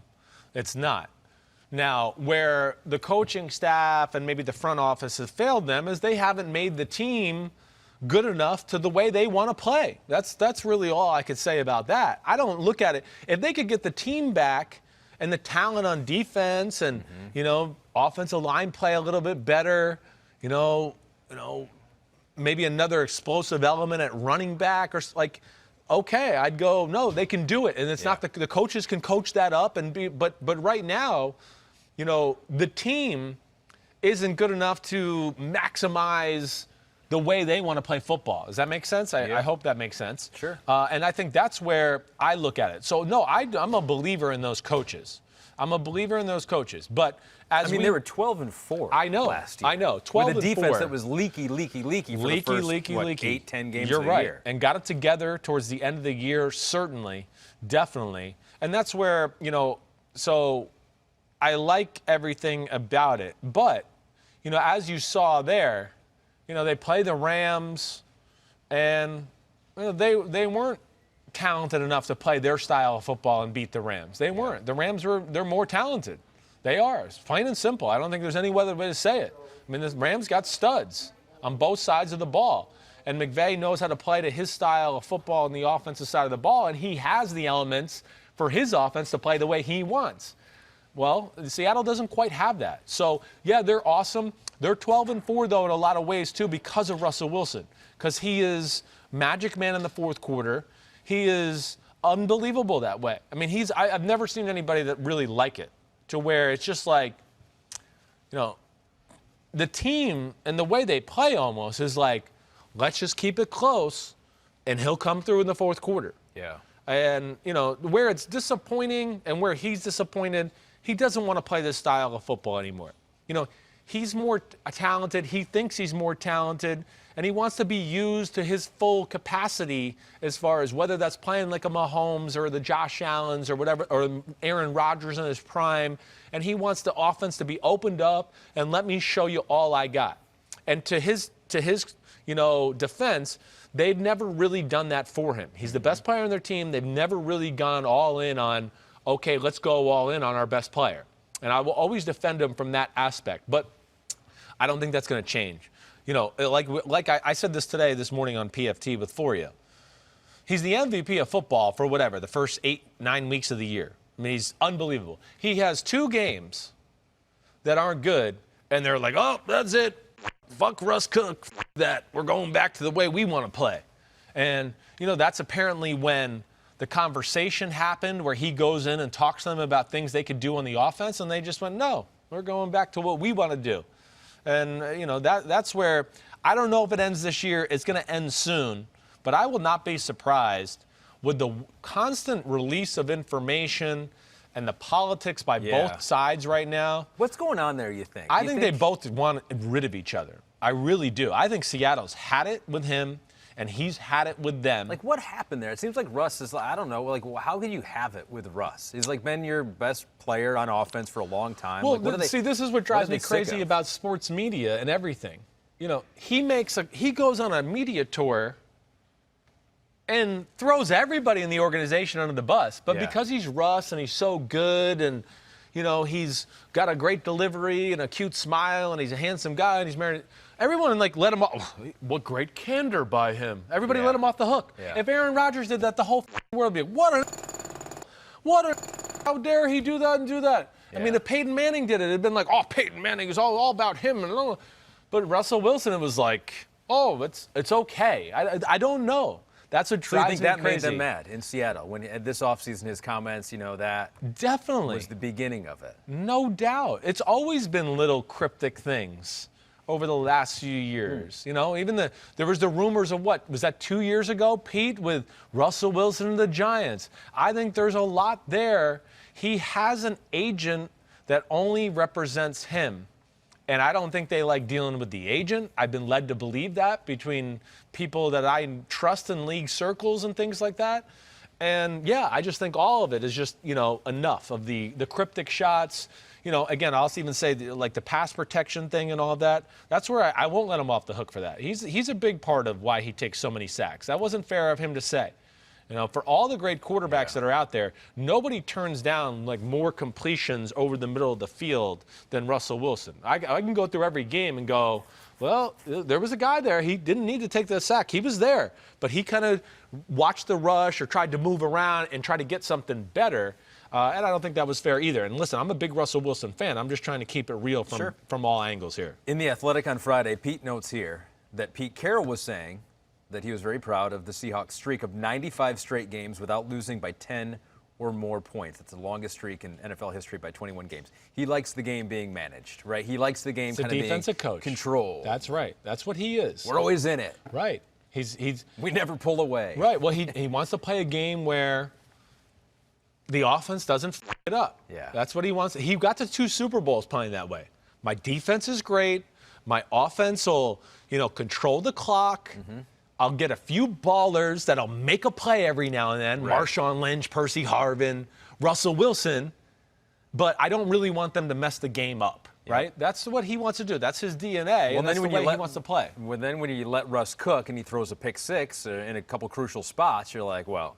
It's not. Now, where the coaching staff and maybe the front office has failed them is they haven't made the team good enough to the way they want to play. That's really all I could say about that. I don't look at it. If they could get the team back and the talent on defense and, offensive line play a little bit better, maybe another explosive element at running back or okay, I'd go, no, they can do it. And it's not the coaches can coach that up but right now, the team isn't good enough to maximize the way they want to play football. Does that make sense? I hope that makes sense. Sure. And I think that's where I look at it. So, no, I'm a believer in those coaches. But they were 12-4 last year. I know. 12-4. With a defense that was leaky for the first 8, 10 games You're of the right. year. And got it together towards the end of the year, certainly, definitely. And that's where, so I like everything about it. But, as you saw there, they play the Rams, and they weren't talented enough to play their style of football and beat the Rams. They weren't. The Rams they're more talented. They are. It's plain and simple. I don't think there's any other way to say it. I mean, the Rams got studs on both sides of the ball. And McVay knows how to play to his style of football on the offensive side of the ball, and he has the elements for his offense to play the way he wants. Well, Seattle doesn't quite have that. So, yeah, they're awesome. They're 12-4, though, in a lot of ways, too, because of Russell Wilson. Because he is magic man in the fourth quarter. He is unbelievable that way. I mean, I've never seen anybody that really like it, to where it's just like, the team and the way they play almost is like, let's just keep it close, and he'll come through in the fourth quarter. Yeah. And, where it's disappointing and where he's disappointed, he doesn't want to play this style of football anymore. He's more talented. He thinks he's more talented, and he wants to be used to his full capacity as far as whether that's playing like a Mahomes or the Josh Allens or whatever, or Aaron Rodgers in his prime. And he wants the offense to be opened up and let me show you all I got. And to his defense, they've never really done that for him. He's the best player on their team. They've never really gone all in on, okay, let's go all in on our best player. And I will always defend him from that aspect. But I don't think that's going to change. Like I said this morning on PFT with Foria. He's the MVP of football for the first 8-9 weeks of the year. I mean, he's unbelievable. He has 2 games that aren't good, and they're like, oh, that's it. Fuck Russ Cook. Fuck that. We're going back to the way we want to play. And, that's apparently when the conversation happened where he goes in and talks to them about things they could do on the offense, and they just went, no, we're going back to what we want to do. And, that's where I don't know if it ends this year. It's going to end soon. But I will not be surprised with the constant release of information and the politics by both sides right now. What's going on there, you think? I think they both want rid of each other. I really do. I think Seattle's had it with him, and he's had it with them. Like, what happened there? It seems like Russ is, I don't know, like, how can you have it with Russ? He's, been your best player on offense for a long time. Well, see, this is what drives me crazy about sports media and everything. He goes on a media tour and throws everybody in the organization under the bus. But because he's Russ and he's so good and, he's got a great delivery and a cute smile and he's a handsome guy and he's married, everyone let him off. What great candor by him. Everybody let him off the hook. Yeah. If Aaron Rodgers did that, the whole world would be, how dare he do that and do that? Yeah. I mean, if Peyton Manning did it, it'd been like, oh, Peyton Manning is all about him. But Russell Wilson, it was like, oh, it's okay. I don't know. That's what drives me crazy. So you think that made them mad in Seattle when this offseason his comments, that definitely was the beginning of it? No doubt. It's always been little cryptic things over the last few years. Even there was the rumors of was that 2 years ago, Pete, with Russell Wilson and the Giants. I think there's a lot there. He has an agent that only represents him. And I don't think they like dealing with the agent. I've been led to believe that between people that I trust in league circles and things like that. And, yeah, I just think all of it is just, enough of the cryptic shots. Again, I'll even say, the pass protection thing and all of that. That's where I won't let him off the hook for that. He's a big part of why he takes so many sacks. That wasn't fair of him to say. For all the great quarterbacks that are out there, nobody turns down, more completions over the middle of the field than Russell Wilson. I can go through every game and go, well, there was a guy there. He didn't need to take the sack. He was there. But he kind of watched the rush or tried to move around and try to get something better. And I don't think that was fair either. And listen, I'm a big Russell Wilson fan. I'm just trying to keep it real from all angles here. In The Athletic on Friday, Pete notes here that Pete Carroll was saying that he was very proud of the Seahawks' streak of 95 straight games without losing by 10 or more points. It's the longest streak in NFL history by 21 games. He likes the game being managed, right? He likes the game kind of defensive being coach. Controlled. That's right. That's what he is. We're always in it. Right. We never pull away. Right. Well, he wants to play a game where the offense doesn't f it up. Yeah. That's what he wants. He got to 2 Super Bowls playing that way. My defense is great. My offense will, control the clock. Mm-hmm. I'll get a few ballers that'll make a play every now and then. Right. Marshawn Lynch, Percy Harvin, Russell Wilson. But I don't really want them to mess the game up. Right? That's what he wants to do. That's his DNA, and that's the way he wants to play. Well, then when you let Russ cook and he throws a pick six in a couple crucial spots, you're like, well,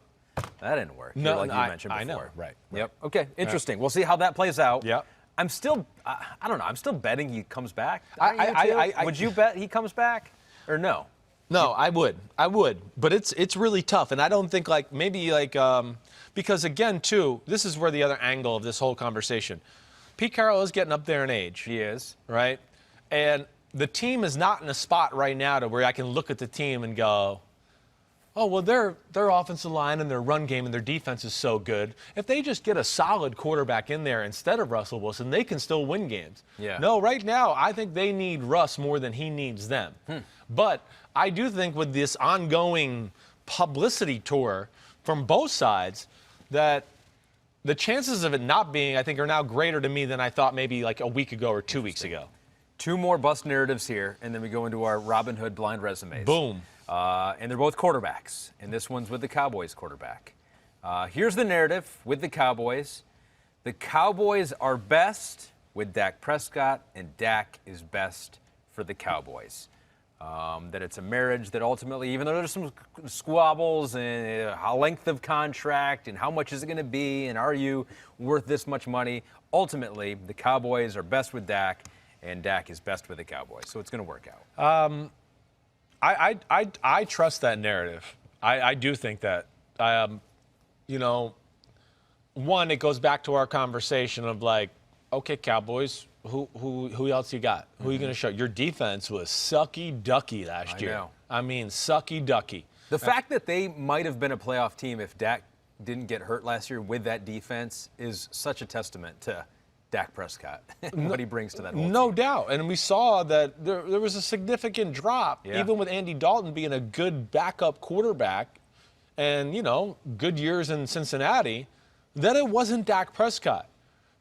that didn't work. No, like you mentioned before. I know. Right. Yep. Okay. Interesting. We'll see how that plays out. Yep. I'm still, I don't know. I'm still betting he comes back. Would you bet he comes back or no? No, I would. But it's really tough, and I don't think because again, too, this is where the other angle of this whole conversation. Pete Carroll is getting up there in age. He is. Right? And the team is not in a spot right now to where I can look at the team and go, oh, well, their offensive line and their run game and their defense is so good. If they just get a solid quarterback in there instead of Russell Wilson, they can still win games. Yeah. No, right now, I think they need Russ more than he needs them. But I do think with this ongoing publicity tour from both sides that the chances of it not being, I think, are now greater to me than I thought maybe like a week ago or 2 weeks ago. 2 more bust narratives here, and then we go into our Robin Hood blind resumes. Boom. And they're both quarterbacks, and this one's with the Cowboys quarterback. Here's the narrative with the Cowboys. The Cowboys are best with Dak Prescott, and Dak is best for the Cowboys. That it's a marriage that ultimately, even though there's some squabbles and how length of contract and how much is it going to be and are you worth this much money, ultimately the Cowboys are best with Dak and Dak is best with the Cowboys. So it's going to work out. I trust that narrative. I do think that. One, it goes back to our conversation of like, okay, Cowboys, who else you got? Who are you going to show? Your defense was sucky-ducky last year. Know. I mean, sucky-ducky. The fact that they might have been a playoff team if Dak didn't get hurt last year with that defense is such a testament to Dak Prescott and what he brings to that whole No team. doubt. And we saw that there was a significant drop, even with Andy Dalton being a good backup quarterback and, good years in Cincinnati, that it wasn't Dak Prescott.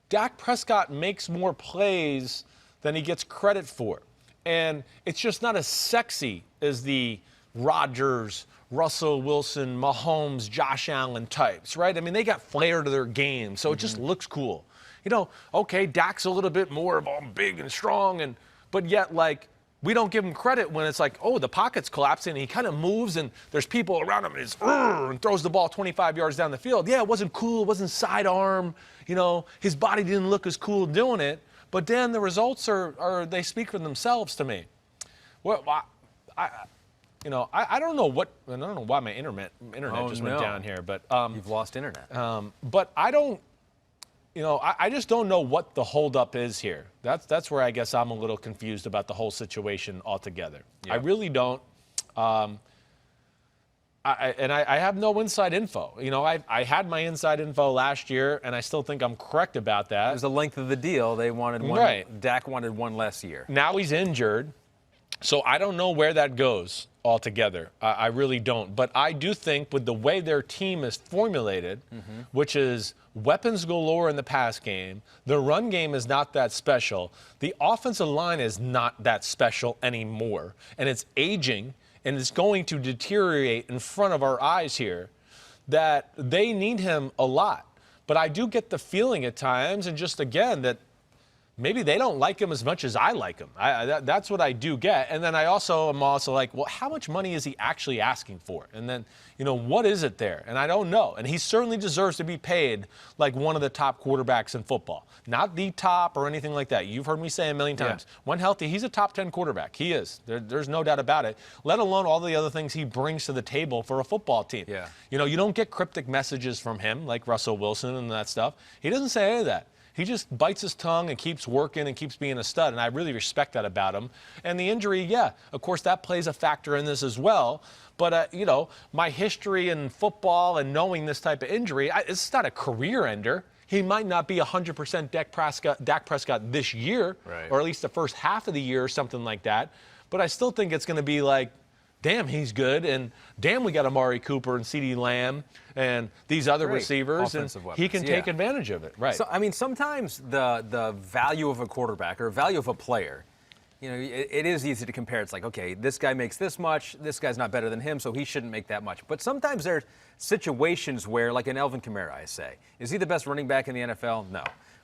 Dak Prescott makes more plays than he gets credit for. And it's just not as sexy as the Rodgers, Russell Wilson, Mahomes, Josh Allen types, right? I mean, they got flair to their game, so it just looks cool. Okay, Dak's a little bit more of big and strong, but yet, we don't give him credit when it's like, oh, the pocket's collapsing, and he kind of moves, and there's people around him, and throws the ball 25 yards down the field. Yeah, it wasn't cool. It wasn't sidearm. His body didn't look as cool doing it. But then the results they speak for themselves to me. Well, I don't know why my internet just went down here, but you've lost internet. But I don't. I just don't know what the holdup is here. That's where I guess I'm a little confused about the whole situation altogether. Yep. I really don't. I have no inside info. I had my inside info last year, and I still think I'm correct about that. It was the length of the deal. They wanted one. Right. Dak wanted one less year. Now he's injured, so I don't know where that goes altogether. I really don't. But I do think with the way their team is formulated, which is weapons galore in the pass game, the run game is not that special, the offensive line is not that special anymore, and it's aging, and it's going to deteriorate in front of our eyes here, that they need him a lot. But I do get the feeling at times, and just again, that maybe they don't like him as much as I like him. That's what I do get. And then I'm also like, well, how much money is he actually asking for? And then, what is it there? And I don't know. And he certainly deserves to be paid like one of the top quarterbacks in football. Not the top or anything like that. You've heard me say a million times. Yeah. When healthy, he's a top 10 quarterback. He is. There's no doubt about it, let alone all the other things he brings to the table for a football team. Yeah. You don't get cryptic messages from him like Russell Wilson and that stuff. He doesn't say any of that. He just bites his tongue and keeps working and keeps being a stud, and I really respect that about him. And the injury, yeah, of course, that plays a factor in this as well. But, my history in football and knowing this type of injury, it's not a career ender. He might not be 100% Dak Prescott this year, right, or at least the first half of the year or something like that. But I still think it's going to be like, damn, he's good, and damn, we got Amari Cooper and CeeDee Lamb and these other receivers, and he can take advantage of it. Right. So, sometimes the value of a quarterback or value of a player, it is easy to compare. It's like, okay, this guy makes this much, this guy's not better than him, so he shouldn't make that much. But sometimes there's situations where, like an Alvin Kamara, I say, is he the best running back in the NFL? No.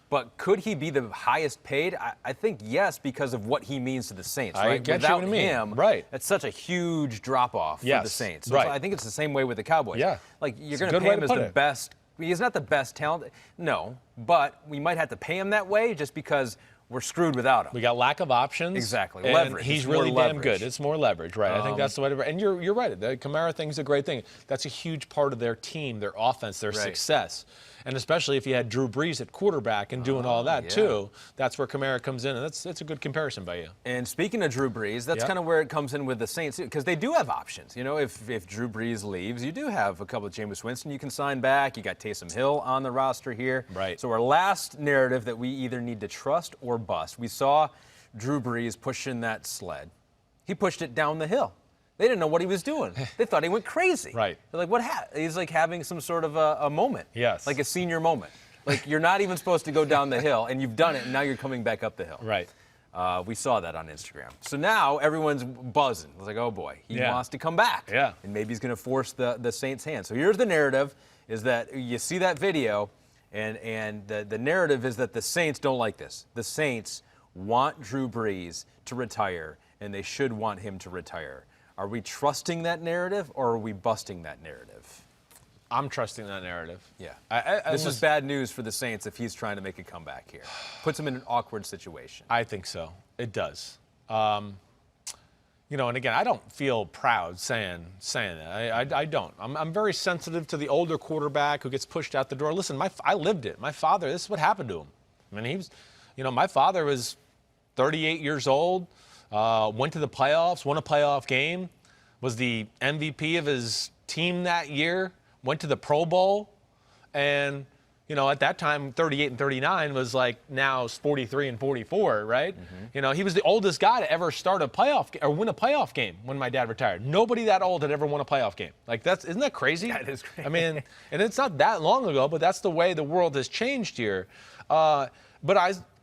But could he be the highest paid? I think yes, because of what he means to the Saints. Right? I get Without you what you mean. him, right, that's such a huge drop-off for the Saints. So right. I think it's the same way with the Cowboys. Yeah. Like, you're going to pay him as the best. He's not the best talent. No, but we might have to pay him that way just because we're screwed without him. We got lack of options. Exactly. And leverage. He's really damn good. It's more leverage, right? I think that's the way to. And you're right. The Kamara thing's a great thing. That's a huge part of their team, their offense, their success. And especially if you had Drew Brees at quarterback and doing all that too, that's where Kamara comes in. And that's a good comparison by you. And speaking of Drew Brees, that's kind of where it comes in with the Saints, because they do have options. If Drew Brees leaves, you do have a couple of Jameis Winston you can sign back. You got Taysom Hill on the roster here. Right. So our last narrative that we either need to trust or bust. We saw Drew Brees pushing that sled. He pushed it down the hill. They didn't know what he was doing. They thought he went crazy. Right. They're like, what happened? He's like having some sort of a moment. Yes. Like a senior moment. Like, you're not even supposed to go down the hill, and you've done it, and now you're coming back up the hill. Right. We saw that on Instagram. So now everyone's buzzing. It's like, oh, boy, he wants to come back. Yeah. And maybe he's going to force the Saints' hand. So here's the narrative, is that you see that video, and the narrative is that the Saints don't like this. The Saints want Drew Brees to retire, and they should want him to retire. Are we trusting that narrative, or are we busting that narrative? I'm trusting that narrative. Yeah. This is bad news for the Saints if he's trying to make a comeback here. Puts him in an awkward situation. I think so. It does. And again, I don't feel proud saying that. I don't. I'm very sensitive to the older quarterback who gets pushed out the door. Listen, I lived it. My father, this is what happened to him. I mean, he was, my father was 38 years old. Went to the playoffs, won a playoff game, was the MVP of his team that year, went to the Pro Bowl, and, at that time, 38 and 39 was like now 43 and 44, right? Mm-hmm. He was the oldest guy to ever start a playoff or win a playoff game when my dad retired. Nobody that old had ever won a playoff game. Like, isn't that crazy? That is crazy. I mean, and it's not that long ago, but that's the way the world has changed here. But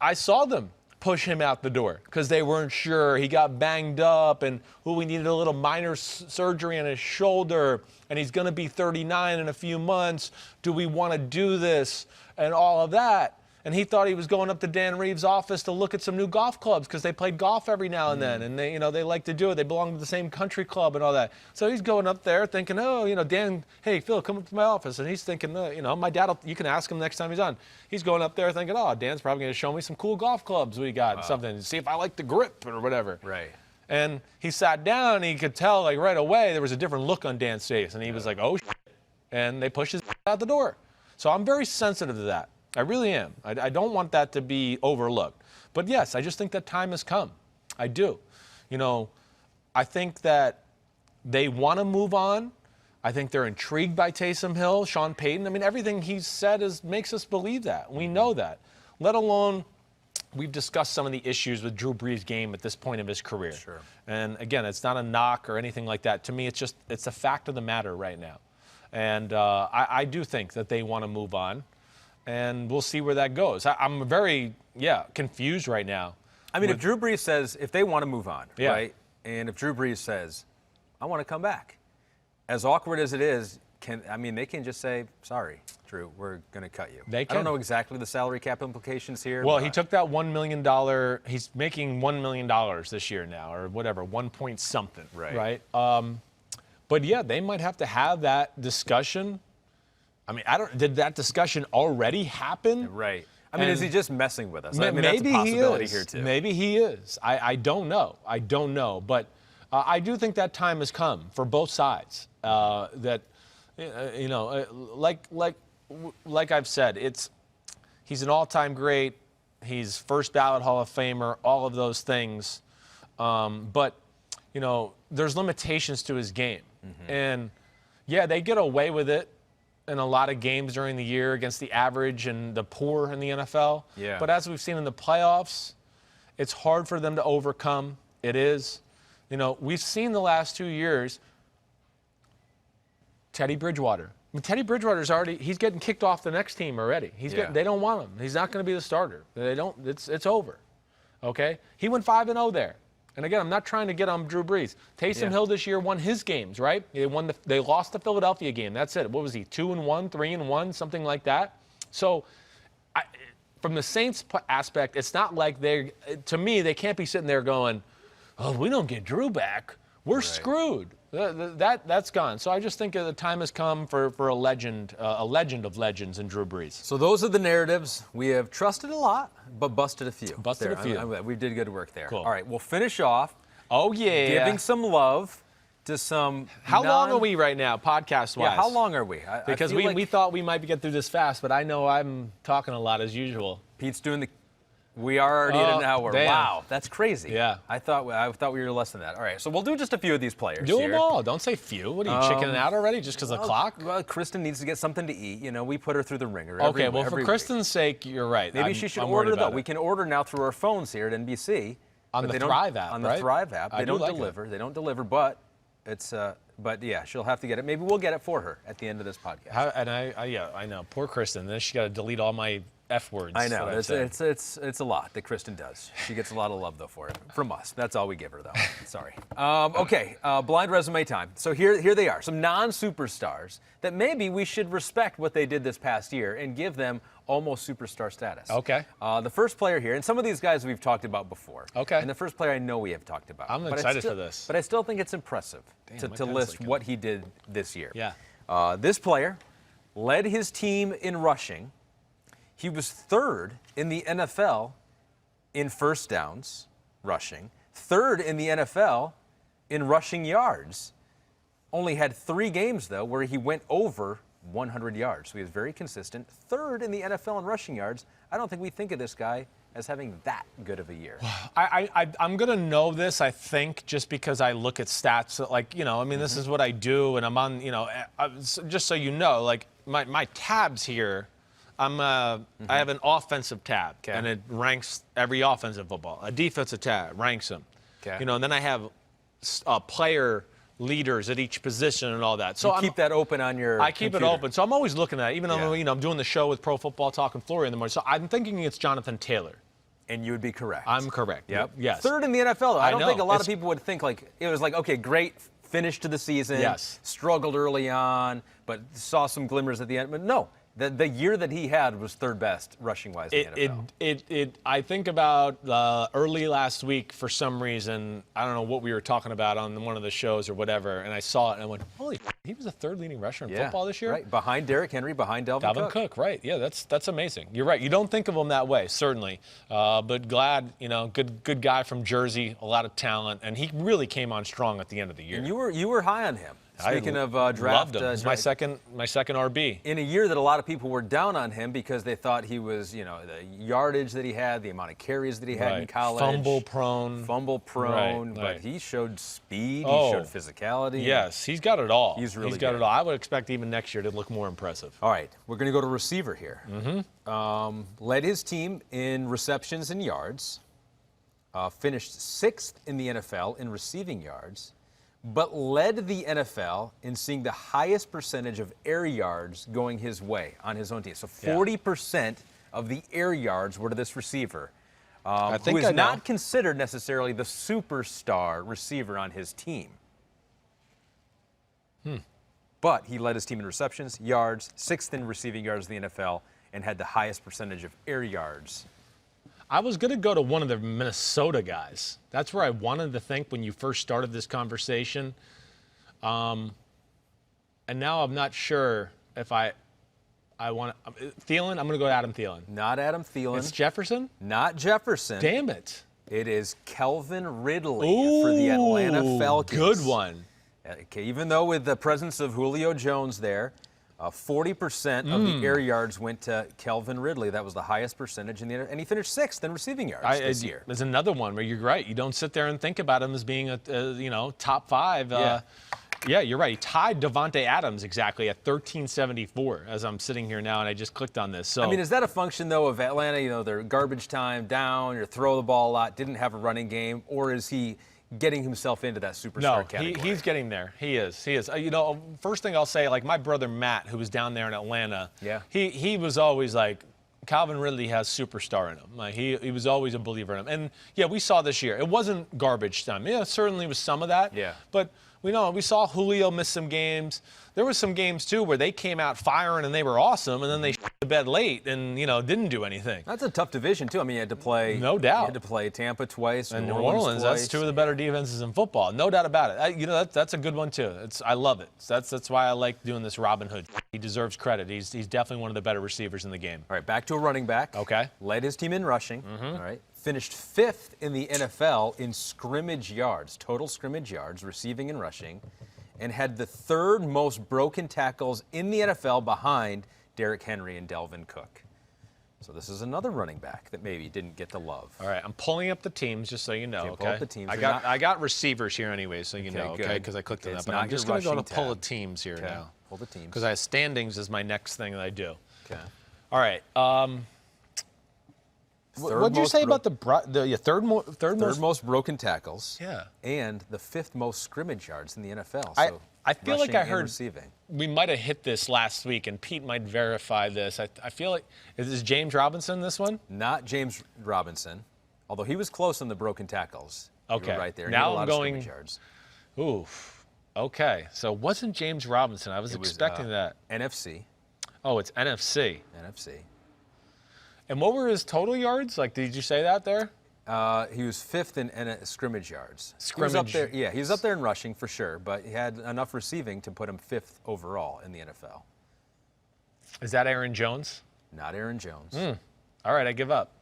I saw them push him out the door because they weren't sure. He got banged up, and we needed a little minor surgery on his shoulder, and he's going to be 39 in a few months. Do we want to do this? And all of that. And he thought he was going up to Dan Reeves' office to look at some new golf clubs because they played golf every now and then, and they like to do it. They belong to the same country club and all that. So he's going up there thinking, Dan, hey, Phil, come up to my office. And he's thinking, my dad, you can ask him next time he's on. He's going up there thinking, Dan's probably going to show me some cool golf clubs we got, something, see if I like the grip or whatever. Right. And he sat down, and he could tell, like, right away there was a different look on Dan's face, and he was like, oh, shit. And they pushed his out the door. So I'm very sensitive to that. I really am. I don't want that to be overlooked. But yes, I just think that time has come. I do. I think that they want to move on. I think they're intrigued by Taysom Hill, Sean Payton. I mean, everything he's said makes us believe that. We know that. Let alone, we've discussed some of the issues with Drew Brees' game at this point of his career. Sure. And again, it's not a knock or anything like that. To me, it's a fact of the matter right now. And I do think that they want to move on. And we'll see where that goes. I'm very, confused right now. I mean, if Drew Brees says, if they want to move on, right? And if Drew Brees says, I want to come back, as awkward as it is, they can just say, sorry, Drew, we're going to cut you. They can. I don't know exactly the salary cap implications here. Well, he took that $1 million. He's making $1 million this year now, or whatever, 1 point something. Right. But yeah, they might have to have that discussion. I mean, did that discussion already happen? Right. I mean, is he just messing with us? Maybe that's a possibility he is. here too. Maybe he is. I don't know. But I do think that time has come for both sides. Like I've said, he's an all-time great. He's first ballot Hall of Famer. All of those things. But there's limitations to his game, and yeah, they get away with it in a lot of games during the year against the average and the poor in the NFL. Yeah. But as we've seen in the playoffs, it's hard for them to overcome. It is. We've seen the last 2 years, Teddy Bridgewater. I mean, Teddy Bridgewater's he's getting kicked off the next team already. They don't want him. He's not going to be the starter. It's over. Okay? He went 5-0 there. And again, I'm not trying to get on Drew Brees. Taysom Hill this year won his games, right? They lost the Philadelphia game. That's it. What was he? 2-1, 3-1, something like that. So, from the Saints aspect, it's not like to me, they can't be sitting there going, "Oh, we don't get Drew back, we're screwed." That's gone. So I just think the time has come for a legend of legends in Drew Brees. So those are the narratives. We have trusted a lot, but busted a few. We did good work there. Cool. All right, we'll finish off. Oh, yeah. Giving some love to some. How long are we right now, podcast-wise? Yeah, how long are we? Because we thought we might get through this fast, but I know I'm talking a lot as usual. Pete's doing the. We are already at an hour. Damn. Wow, that's crazy. Yeah. I thought we were less than that. All right, so we'll do just a few of these players. Do here. them all. Don't say few. What are you, chickening out already just because of the clock? Well, Kristen needs to get something to eat. We put her through the ringer. Okay, well, every for Kristen's sake, you're right. Maybe she should order, though. We can order now through our phones here at NBC. On the Thrive app, On the Thrive app. They don't deliver. They don't deliver, but it's. But yeah, she'll have to get it. Maybe we'll get it for her at the end of this podcast. I know. Poor Kristen. Then she got to delete all my F words. I know. It's a lot that Kristen does. She gets a lot of love, though, for it. From us. That's all we give her, though. Sorry. Okay, blind resume time. So here they are. Some non-superstars that maybe we should respect what they did this past year and give them almost superstar status. Okay. The first player here, and some of these guys we've talked about before. Okay. And the first player I know we have talked about. I'm excited for this. But I still think it's impressive to list what he did this year. Yeah. This player led his team in rushing. He was third in the NFL in first downs rushing, third in the NFL in rushing yards. Only had 3 games, though, where he went over 100 yards. So he was very consistent. Third in the NFL in rushing yards. I don't think we think of this guy as having that good of a year. I'm going to know this, I think, just because I look at stats. This is what I do, and I'm on, just so you know, like my tabs here, I have an offensive tab, and it ranks every offensive football. A defensive tab ranks them. Okay. And then I have player leaders at each position and all that. So you keep that open on your I keep computer. it open. So I'm always looking at it, even though I'm doing the show with Pro Football Talk and Flurry in the morning. So I'm thinking it's Jonathan Taylor. And you would be correct. I'm correct. Yep. Yes. Third in the NFL, though. I don't think a lot of people would think it was okay, great finish to the season. Yes. Struggled early on, but saw some glimmers at the end. But no. The year that he had was third best rushing-wise in the NFL. I think about early last week for some reason. I don't know what we were talking about on one of the shows or whatever, and I saw it and I went, holy, he was the third leading rusher in football this year? Right, behind Derrick Henry, behind Dalvin Cook. Right, yeah, that's amazing. You're right. You don't think of him that way, certainly. But glad, good guy from Jersey, a lot of talent, and he really came on strong at the end of the year. And you were high on him. Speaking of draft, loved him. He's my second RB. In a year that a lot of people were down on him because they thought he was, the yardage that he had, the amount of carries that he had in college. Fumble prone. Right. But he showed speed. He showed physicality. Yes, he's got it all. He's got it all. I would expect even next year to look more impressive. All right, we're going to go to receiver here. Led his team in receptions and yards. Finished 6th in the NFL in receiving yards. But led the NFL in seeing the highest percentage of air yards going his way on his own team. So 40% of the air yards were to this receiver, who is not considered necessarily the superstar receiver on his team. But he led his team in receptions, yards, 6th in receiving yards in the NFL, and had the highest percentage of air yards. I was going to go to one of the Minnesota guys. That's where I wanted to think when you first started this conversation. And now I'm not sure if I want Thielen. I'm going to go to Adam Thielen. Not Adam Thielen. It's Jefferson? Not Jefferson. Damn it. It is Calvin Ridley for the Atlanta Falcons. Good one. Okay, even though with the presence of Julio Jones there, 40% of the air yards went to Calvin Ridley. That was the highest percentage in the and he finished 6th in receiving yards this year. There's another one where you're right. You don't sit there and think about him as being a top 5. Yeah, you're right. He tied Davante Adams exactly at 1374 as I'm sitting here now, and I just clicked on this. So I mean, is that a function though of Atlanta? They're garbage time down, you throw the ball a lot, didn't have a running game, or is he getting himself into that superstar category? No, he's getting there. He is. First thing I'll say, like my brother Matt, who was down there in Atlanta, he was always like, Calvin Ridley has superstar in him. Like he was always a believer in him. And yeah, we saw this year. It wasn't garbage time. Yeah, certainly was some of that. Yeah. But we saw Julio miss some games. There were some games too where they came out firing and they were awesome, and then they shit the bed late and didn't do anything. That's a tough division too. I mean, you had to play. No doubt. You had to play Tampa twice and New Orleans. twice. That's 2 of the better defenses in football. No doubt about it. That's a good one too. I love it. That's why I like doing this Robin Hood. He deserves credit. He's definitely one of the better receivers in the game. All right, back to a running back. Okay. Led his team in rushing. All right. Finished 5th in the NFL in scrimmage yards, total scrimmage yards, receiving and rushing, and had the 3rd most broken tackles in the NFL behind Derrick Henry and Dalvin Cook. So this is another running back that maybe didn't get the love. All right, I'm pulling up the teams just so you know. Pull up the teams. I got receivers here anyway, so you know, okay, because I clicked on that. But I'm just going to go to pull the teams here now. Pull the teams. Because I have standings as my next thing that I do. Okay. All right. What did you say about the third most broken tackles? Yeah. And the 5th most scrimmage yards in the NFL. So I feel like I heard receiving. We might have hit this last week, and Pete might verify this. I feel like is James Robinson this one? Not James Robinson, although he was close on the broken tackles. Okay. You were right there. Now I'm going. Yards. Ooh. Okay. So it wasn't James Robinson. I was expecting that. NFC. Oh, it's NFC. NFC. And what were his total yards? Like, did you say that there? He was 5th in scrimmage yards. Scrimmage. He was up there, yeah, he was up there in rushing for sure, but he had enough receiving to put him 5th overall in the NFL. Is that Aaron Jones? Not Aaron Jones. All right, I give up.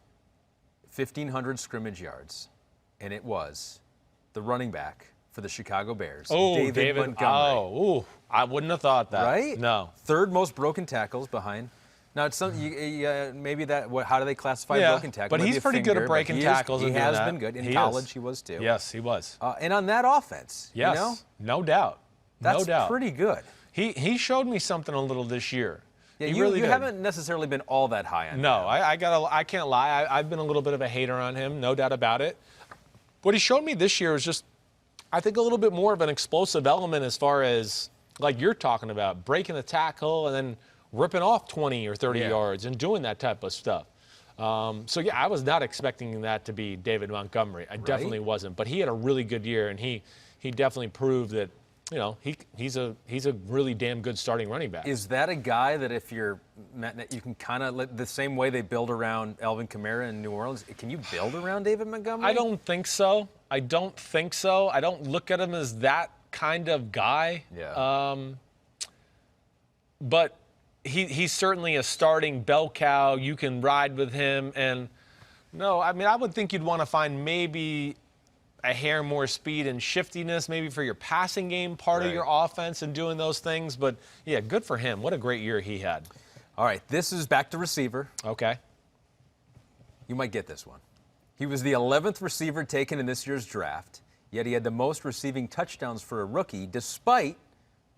1,500 scrimmage yards, and it was the running back for the Chicago Bears, Oh, David Montgomery. Oh, I wouldn't have thought that. Right? No. 3rd most broken tackles behind. Now, it's maybe that. How do they classify a broken tackle? But maybe he's pretty good at breaking tackles. He and has doing been that. good. In college, he was too. Yes, he was. And on that offense, yes, no doubt. That's no doubt. pretty good. He showed me something a little this year. Yeah, he you really did. haven't necessarily been all that high on him. No, I can't lie. I've been a little bit of a hater on him, no doubt about it. What he showed me this year is just, I think, a little bit more of an explosive element as far as, like you're talking about, breaking the tackle and then ripping off 20 or 30 yards and doing that type of stuff. So, yeah, I was not expecting that to be David Montgomery. I definitely wasn't. But he had a really good year, and he definitely proved that, he's a really damn good starting running back. Is that a guy that if you can kind of, the same way they build around Alvin Kamara in New Orleans, can you build around David Montgomery? I don't think so. I don't look at him as that kind of guy. Yeah. But he's certainly a starting bell cow. You can ride with him. And no, I mean, I would think you'd want to find maybe a hair more speed and shiftiness maybe for your passing game part of your offense and doing those things. But, yeah, good for him. What a great year he had. All right, this is back to receiver. Okay. You might get this one. He was the 11th receiver taken in this year's draft, yet he had the most receiving touchdowns for a rookie despite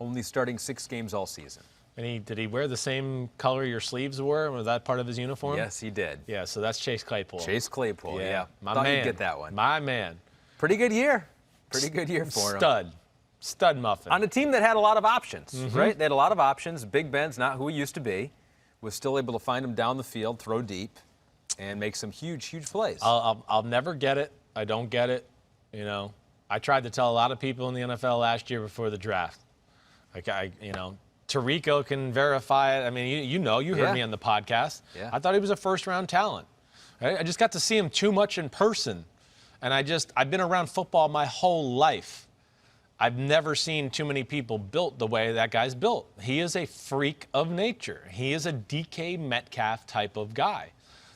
only starting 6 games all season. And did he wear the same color your sleeves were? Was that part of his uniform? Yes, he did. Yeah, so that's Chase Claypool. Chase Claypool, yeah. My Thought man. you'd get that one. My man. Pretty good year. Pretty good year for him. Stud muffin. On a team that had a lot of options, right? They had a lot of options. Big Ben's not who he used to be. Was still able to find him down the field, throw deep, and make some huge, huge plays. I'll never get it. I don't get it. I tried to tell a lot of people in the NFL last year before the draft. Tirico can verify it. I mean, you heard me on the podcast. Yeah. I thought he was a first-round talent. Right? I just got to see him too much in person. And I've been around football my whole life. I've never seen too many people built the way that guy's built. He is a freak of nature. He is a DK Metcalf type of guy.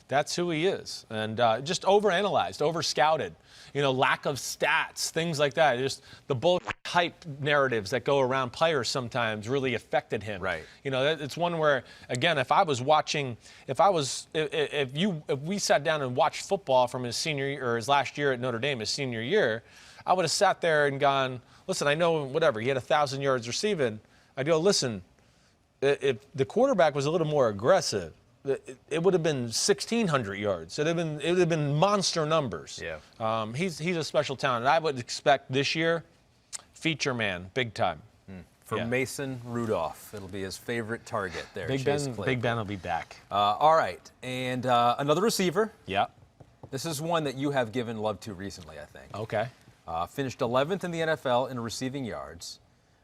That's who he is. And just overanalyzed, over-scouted. Lack of stats, things like that. Just the bull hype narratives that go around players sometimes really affected him. Right. It's one where, again, if we sat down and watched football from his senior year or his last year at Notre Dame, his senior year, I would have sat there and gone, listen, I know whatever, he had 1,000 yards receiving. I'd go, listen, if the quarterback was a little more aggressive, it would have been 1,600 yards. It would have been monster numbers. Yeah. He's a special talent. I would expect this year, feature man, big time. For Mason Rudolph, it'll be his favorite target there. Big Ben will be back. All right, and another receiver. Yeah. This is one that you have given love to recently, I think. Okay. Finished 11th in the NFL in receiving yards,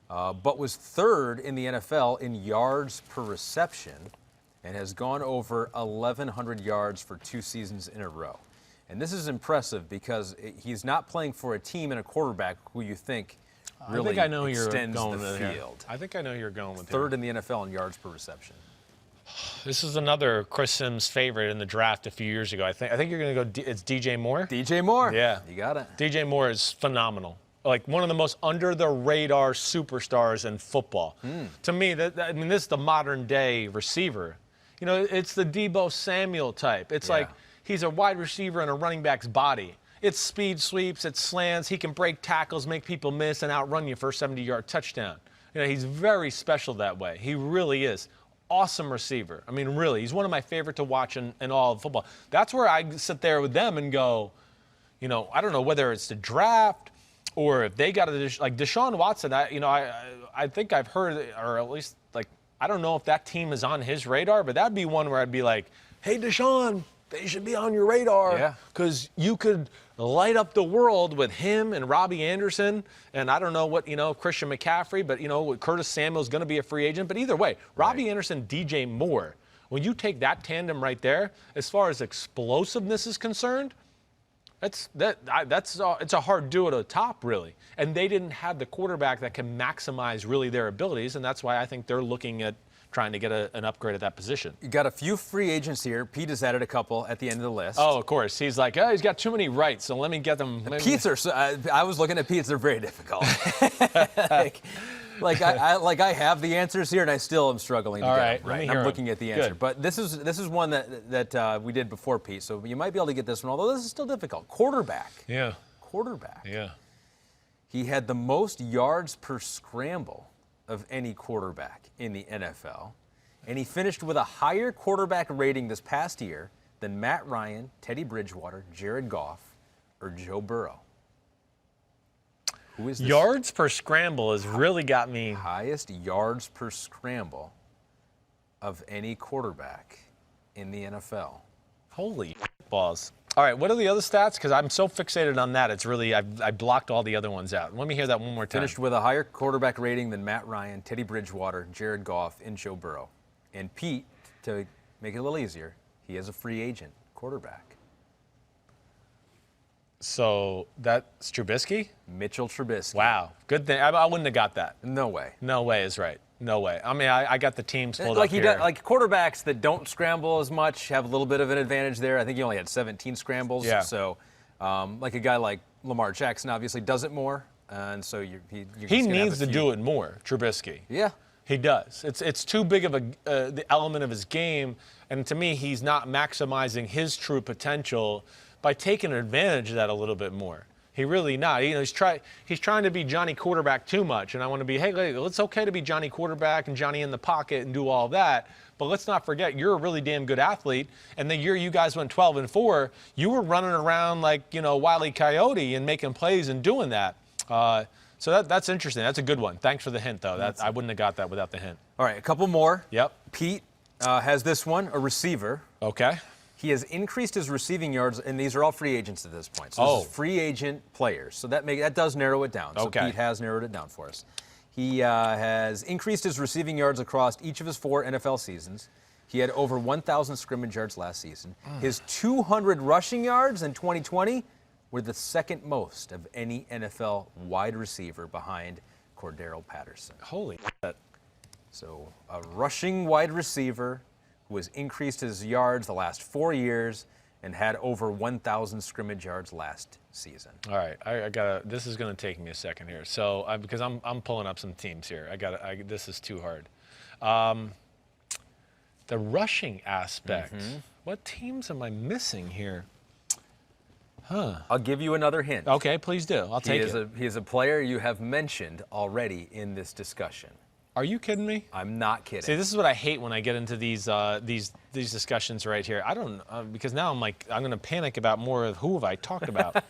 but was 3rd in the NFL in yards per reception, and has gone over 1,100 yards for 2 seasons in a row. And this is impressive because he's not playing for a team and a quarterback who you think really extends the field. I think I know you're going with 3rd in the NFL in yards per reception. This is another Chris Sims favorite in the draft a few years ago. I think you're going to go. It's DJ Moore. DJ Moore. Yeah, you got it. DJ Moore is phenomenal. Like one of the most under the radar superstars in football. To me, this is the modern day receiver. It's the Deebo Samuel type. It's like he's a wide receiver in a running back's body. It's speed sweeps, it's slants. He can break tackles, make people miss, and outrun you for a 70-yard touchdown. He's very special that way. He really is. Awesome receiver. I mean, really, he's one of my favorite to watch in all of football. That's where I sit there with them and go, I don't know whether it's the draft or if they got like Deshaun Watson. I think I've heard, or at least I don't know if that team is on his radar, but that'd be one where I'd be like, hey, Deshaun, they should be on your radar because you could light up the world with him and Robbie Anderson. And I don't know what, Christian McCaffrey, but, Curtis Samuel's going to be a free agent. But either way, Robbie Anderson, DJ Moore, when you take that tandem right there, as far as explosiveness is concerned, it's a hard duo to top, really. And they didn't have the quarterback that can maximize really their abilities, and that's why I think they're looking at trying to get an upgrade at that position. You got a few free agents here. Pete has added a couple at the end of the list. Oh, of course. He's like, he's got too many rights, so let me get them. Pete's I was looking at Pete's. They're very difficult. I have the answers here, and I still am struggling to get them right. I'm looking at the answer. Good. But this is one that we did before, Pete, so you might be able to get this one, although this is still difficult. Quarterback. Yeah. Quarterback. Yeah. He had the most yards per scramble of any quarterback in the NFL, and he finished with a higher quarterback rating this past year than Matt Ryan, Teddy Bridgewater, Jared Goff, or Joe Burrow. Who is this? Yards per scramble has really got me. Highest yards per scramble of any quarterback in the NFL. Holy balls. All right, what are the other stats? Because I'm so fixated on that. It's really, I blocked all the other ones out. Let me hear that one more time. Finished with a higher quarterback rating than Matt Ryan, Teddy Bridgewater, Jared Goff, and Joe Burrow. And Pete, to make it a little easier, he is a free agent quarterback. So that's Trubisky? Mitchell Trubisky. Wow, good thing. I wouldn't have got that. No way. No way is right. No way. I mean, I got the teams pulled up here. Like quarterbacks that don't scramble as much have a little bit of an advantage there. I think he only had 17 scrambles. Yeah. So, like a guy like Lamar Jackson obviously does it more, and so he needs to do it more. Trubisky. Yeah. He does. It's too big of the element of his game, and to me, he's not maximizing his true potential by taking advantage of that a little bit more. He really not. He's trying to be Johnny Quarterback too much, and I want to be, hey, it's okay to be Johnny Quarterback and Johnny in the pocket and do all that, but let's not forget you're a really damn good athlete. And the year you guys went 12-4, you were running around like Wile E. Coyote and making plays and doing that. So that's interesting. That's a good one. Thanks for the hint, though. I wouldn't have got that without the hint. All right, a couple more. Yep. Pete has this one, a receiver. Okay. He has increased his receiving yards, and these are all free agents at this point. So this is free agent players. So that does narrow it down. So Okay. Pete has narrowed it down for us. He has increased his receiving yards across each of his 4 NFL seasons. He had over 1,000 scrimmage yards last season. His 200 rushing yards in 2020 were the second most of any NFL wide receiver behind Cordero Patterson. Holy shit. So a rushing wide receiver who has increased his yards the last 4 years and had over 1,000 scrimmage yards last season. All right, I gotta. This is gonna take me a second here. So because I'm pulling up some teams here. This is too hard. The rushing aspect. What teams am I missing here? I'll give you another hint. Okay, please do. I'll take it. He is a player you have mentioned already in this discussion. Are you kidding me? I'm not kidding. See, this is what I hate when I get into these discussions right here. I don't because now I'm going to panic about more of who have I talked about.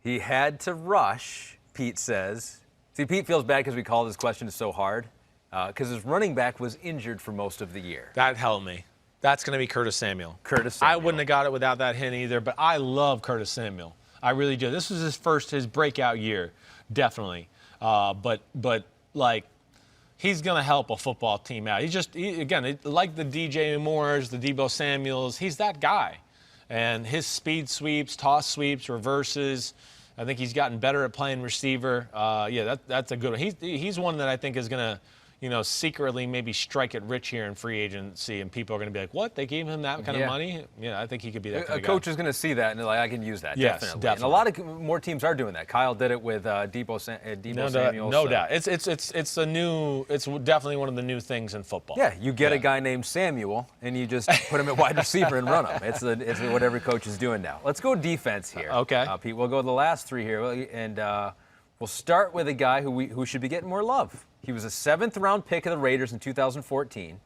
He had to rush, Pete says. See, Pete feels bad because we call this question so hard because his running back was injured for most of the year. That helped me. That's going to be Curtis Samuel. Curtis Samuel. I wouldn't have got it without that hint either, but I love Curtis Samuel. I really do. This was his breakout year, definitely. But like, he's going to help a football team out. Again, like the DJ Moores, the Deebo Samuels, he's that guy. And his speed sweeps, toss sweeps, reverses, I think he's gotten better at playing receiver. That's a good one. He's one that I think is going to, secretly maybe strike it rich here in free agency, and people are going to be like, what? They gave him that kind of money? Yeah, I think he could be that kind of guy. A coach is going to see that and like, I can use that. Yes, definitely. And a lot of more teams are doing that. Kyle did it with Deebo Samuel. No doubt. It's definitely one of the new things in football. Yeah, you get a guy named Samuel, and you just put him at wide receiver and run him. It's what every coach is doing now. Let's go defense here. Okay. Pete, we'll go the last 3 here, and we'll start with a guy who should be getting more love. He was a 7th-round pick of the Raiders in 2014,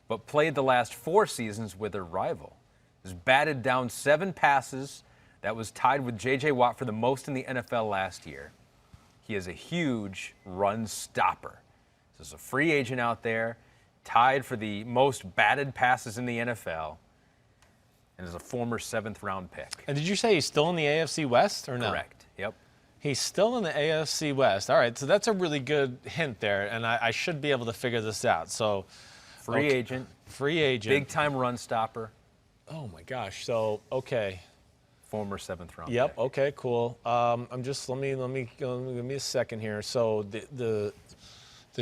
but played the last 4 seasons with their rival. He's batted down 7 passes. That was tied with J.J. Watt for the most in the NFL last year. He is a huge run stopper. This is a free agent out there, tied for the most batted passes in the NFL, and is a former 7th-round pick. And did you say he's still in the AFC West or no? Correct. Yep. He's still in the AFC West. All right, so that's a really good hint there, and I should be able to figure this out. So, free agent. Big-time run stopper. Oh, my gosh. So, okay. Former 7th-round Yep, pick. okay, cool. I'm just, let me give me a second here. So, the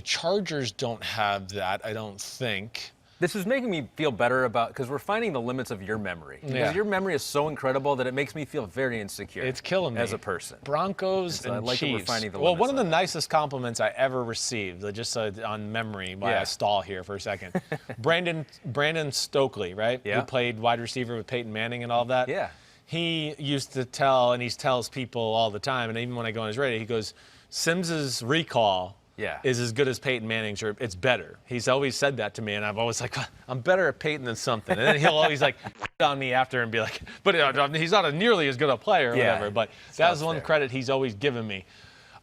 Chargers don't have that, I don't think. This is making me feel better because we're finding the limits of your memory. Because your memory is so incredible that it makes me feel very insecure. It's killing me. As a person. Broncos and I like Chiefs. that we're finding the well, limits one of the nicest compliments I ever received, just on memory, while I stall here for a second. Brandon Stokely, right? Yeah. Who played wide receiver with Peyton Manning and all that. Yeah. He used to tell, and he tells people all the time, and even when I go on his radio, he goes, Sims's recall is as good as Peyton Manning's, or it's better. He's always said that to me, and I've always like, I'm better at Peyton than something. And then he'll always like on me after and be like, but he's not nearly as good a player or whatever. But that was one credit he's always given me.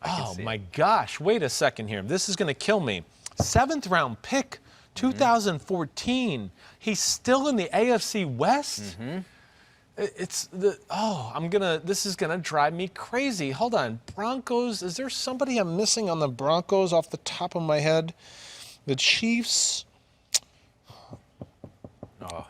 Oh my gosh, wait a second here. This is going to kill me. 7th-round pick, 2014. He's still in the AFC West? This is gonna drive me crazy. Hold on, Broncos. Is there somebody I'm missing on the Broncos off the top of my head? The Chiefs. All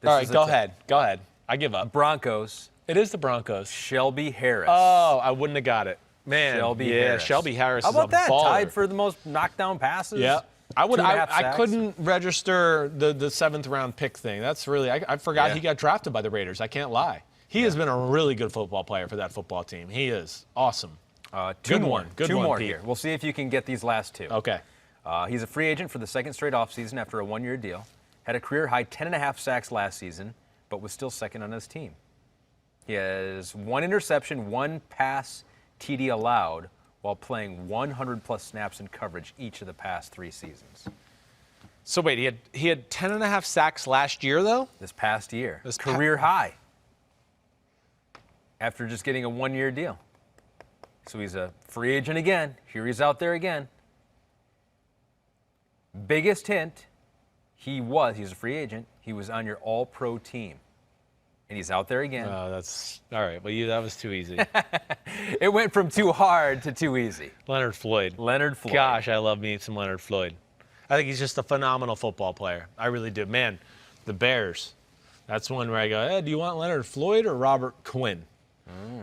right, go ahead. I give up. Broncos. It is the Broncos. Shelby Harris. Oh, I wouldn't have got it. Man. Harris. Shelby Harris. How about is a that? baller. Tied for the most knockdown passes. Yeah. I 2.5 couldn't register the 7th-round pick thing. That's really, I forgot he got drafted by the Raiders. I can't lie. He has been a really good football player for that football team. He is awesome. Two more Pete. here. We'll see if you can get these last 2. Okay. He's a free agent for the 2nd straight offseason after a 1-year deal. Had a career-high 10.5 sacks last season, but was still 2nd on his team. He has 1 interception, 1 pass TD allowed, while playing 100-plus snaps in coverage each of the past 3 seasons. So wait, he had 10.5 sacks last year, though? This past year. Career high. After just getting a 1-year deal. So he's a free agent again. Here he's out there again. Biggest hint, he's a free agent. He was on your all-pro team. and he's out there again. Oh, that's all right. Well, that was too easy. It went from too hard to too easy. Leonard Floyd. Leonard Floyd. Gosh, I love me some Leonard Floyd. I think he's just a phenomenal football player. I really do. Man, the Bears. That's one where I go, hey, do you want Leonard Floyd or Robert Quinn?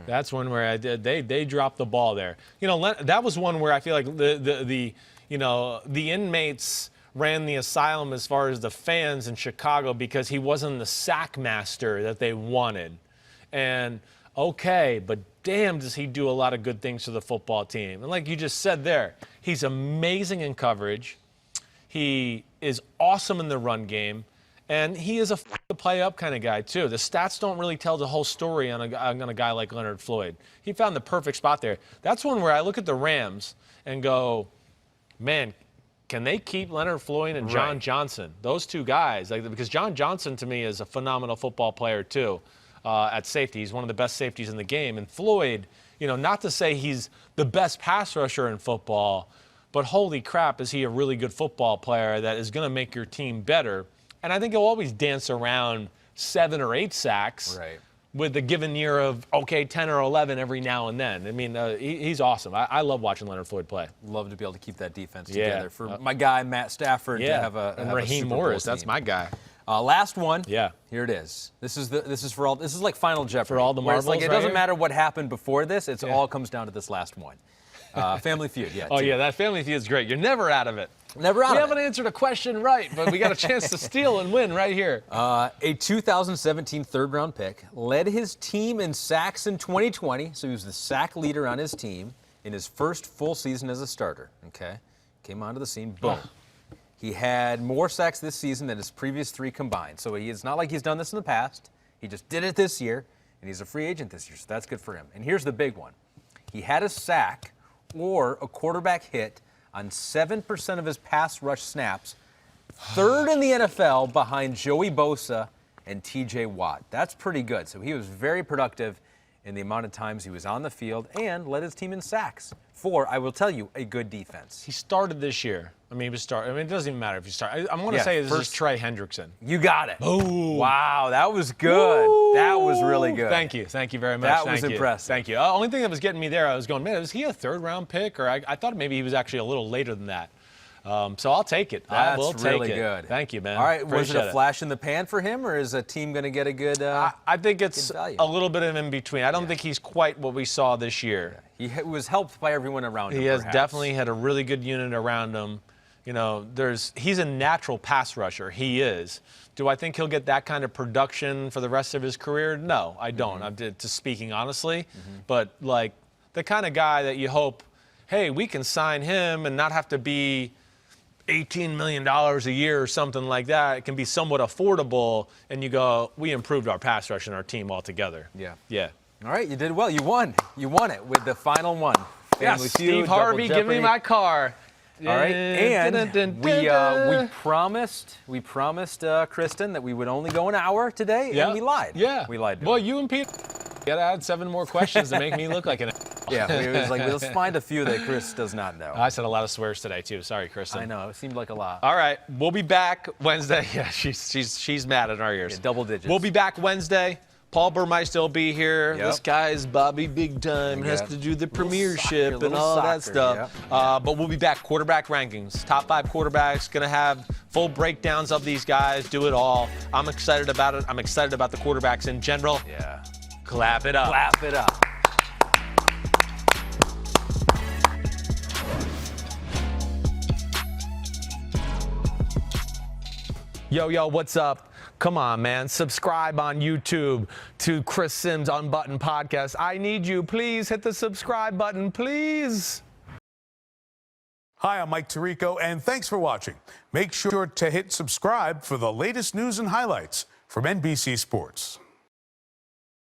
That's one where I did. They dropped the ball there. You know, that was one where I feel like the inmates ran the asylum as far as the fans in Chicago because he wasn't the sack master that they wanted. And okay, but damn, does he do a lot of good things for the football team. And like you just said there, he's amazing in coverage. He is awesome in the run game. And he is a play up kind of guy, too. The stats don't really tell the whole story on a guy like Leonard Floyd. He found the perfect spot there. That's one where I look at the Rams and go, man, can they keep Leonard Floyd and John Johnson? Those two guys. Because John Johnson, to me, is a phenomenal football player, too, at safety. He's one of the best safeties in the game. And Floyd, you know, not to say he's the best pass rusher in football, but holy crap, is he a really good football player that is going to make your team better. And I think he'll always dance around 7 or 8 sacks with the given year of, 10 or 11 every now and then. I mean, he's awesome. I love watching Leonard Floyd play. Love to be able to keep that defense together. For my guy, Matt Stafford, to have a Raheem Morris, that's my guy. Last one. Yeah. Here it is. This is for all. This is like Final Jeopardy. For all the marbles, it doesn't matter what happened before this. It all comes down to this last one. Family Feud. Yeah. That Family Feud is great. You're never out of it. Never out of it. We haven't answered a question right, but we got a chance to steal and win right here. A 2017 third-round pick led his team in sacks in 2020, so he was the sack leader on his team in his first full season as a starter. Okay, came onto the scene. Boom. He had more sacks this season than his previous 3 combined. So it's not like he's done this in the past. He just did it this year, and he's a free agent this year, so that's good for him. And here's the big one. He had a sack or a quarterback hit on 7% of his pass rush snaps, 3rd in the NFL behind Joey Bosa and TJ Watt. That's pretty good. So he was very productive in the amount of times he was on the field and led his team in sacks for, I will tell you, a good defense. He started this year. it doesn't even matter if you start. I'm going to say this is Trey Hendrickson. You got it. Oh. Wow, that was good. Woo. That was really good. Thank you very much. That was impressive. Thank you. The only thing that was getting me there, I was going, man, was he a 3rd-round pick? Or I thought maybe he was actually a little later than that. So I'll take it. I will take it. Really good. Thank you, man. All right, was it a flash in the pan for him, or is a team going to get a good I think it's a little bit of in between. I don't think he's quite what we saw this year. Yeah. He was helped by everyone around him. He has definitely had a really good unit around him. You know, he's a natural pass rusher. He is. Do I think he'll get that kind of production for the rest of his career? No, I don't. I'm just speaking honestly. But, like, the kind of guy that you hope, hey, we can sign him and not have to be $18 million a year or something like that. It can be somewhat affordable, and you go, we improved our pass rush and our team altogether. Yeah. All right, you did well. You won. You won it with the final one. Yes, Steve Harvey, give me my car. All right, and we promised Kristen that we would only go an hour today, and we lied. Yeah, we lied. Well, you and Pete got to add 7 more questions to make me look like an. Yeah, it was like, let's find a few that Chris does not know. I said a lot of swears today too. Sorry, Kristen. I know, it seemed like a lot. All right, we'll be back Wednesday. Yeah, she's mad at our ears. Yeah, double digits. We'll be back Wednesday. Paul Burr might still be here. This guy's Bobby Big Time. Has to do the premiership and all that stuff. But we'll be back. Quarterback rankings. Top 5 quarterbacks. Going to have full breakdowns of these guys. Do it all. I'm excited about it. I'm excited about the quarterbacks in general. Yeah. Clap it up. Clap it up. Yo, what's up? Come on, man. Subscribe on YouTube to Chris Sims Unbuttoned Podcast. I need you. Please hit the subscribe button, please. Hi, I'm Mike Tirico, and thanks for watching. Make sure to hit subscribe for the latest news and highlights from NBC Sports.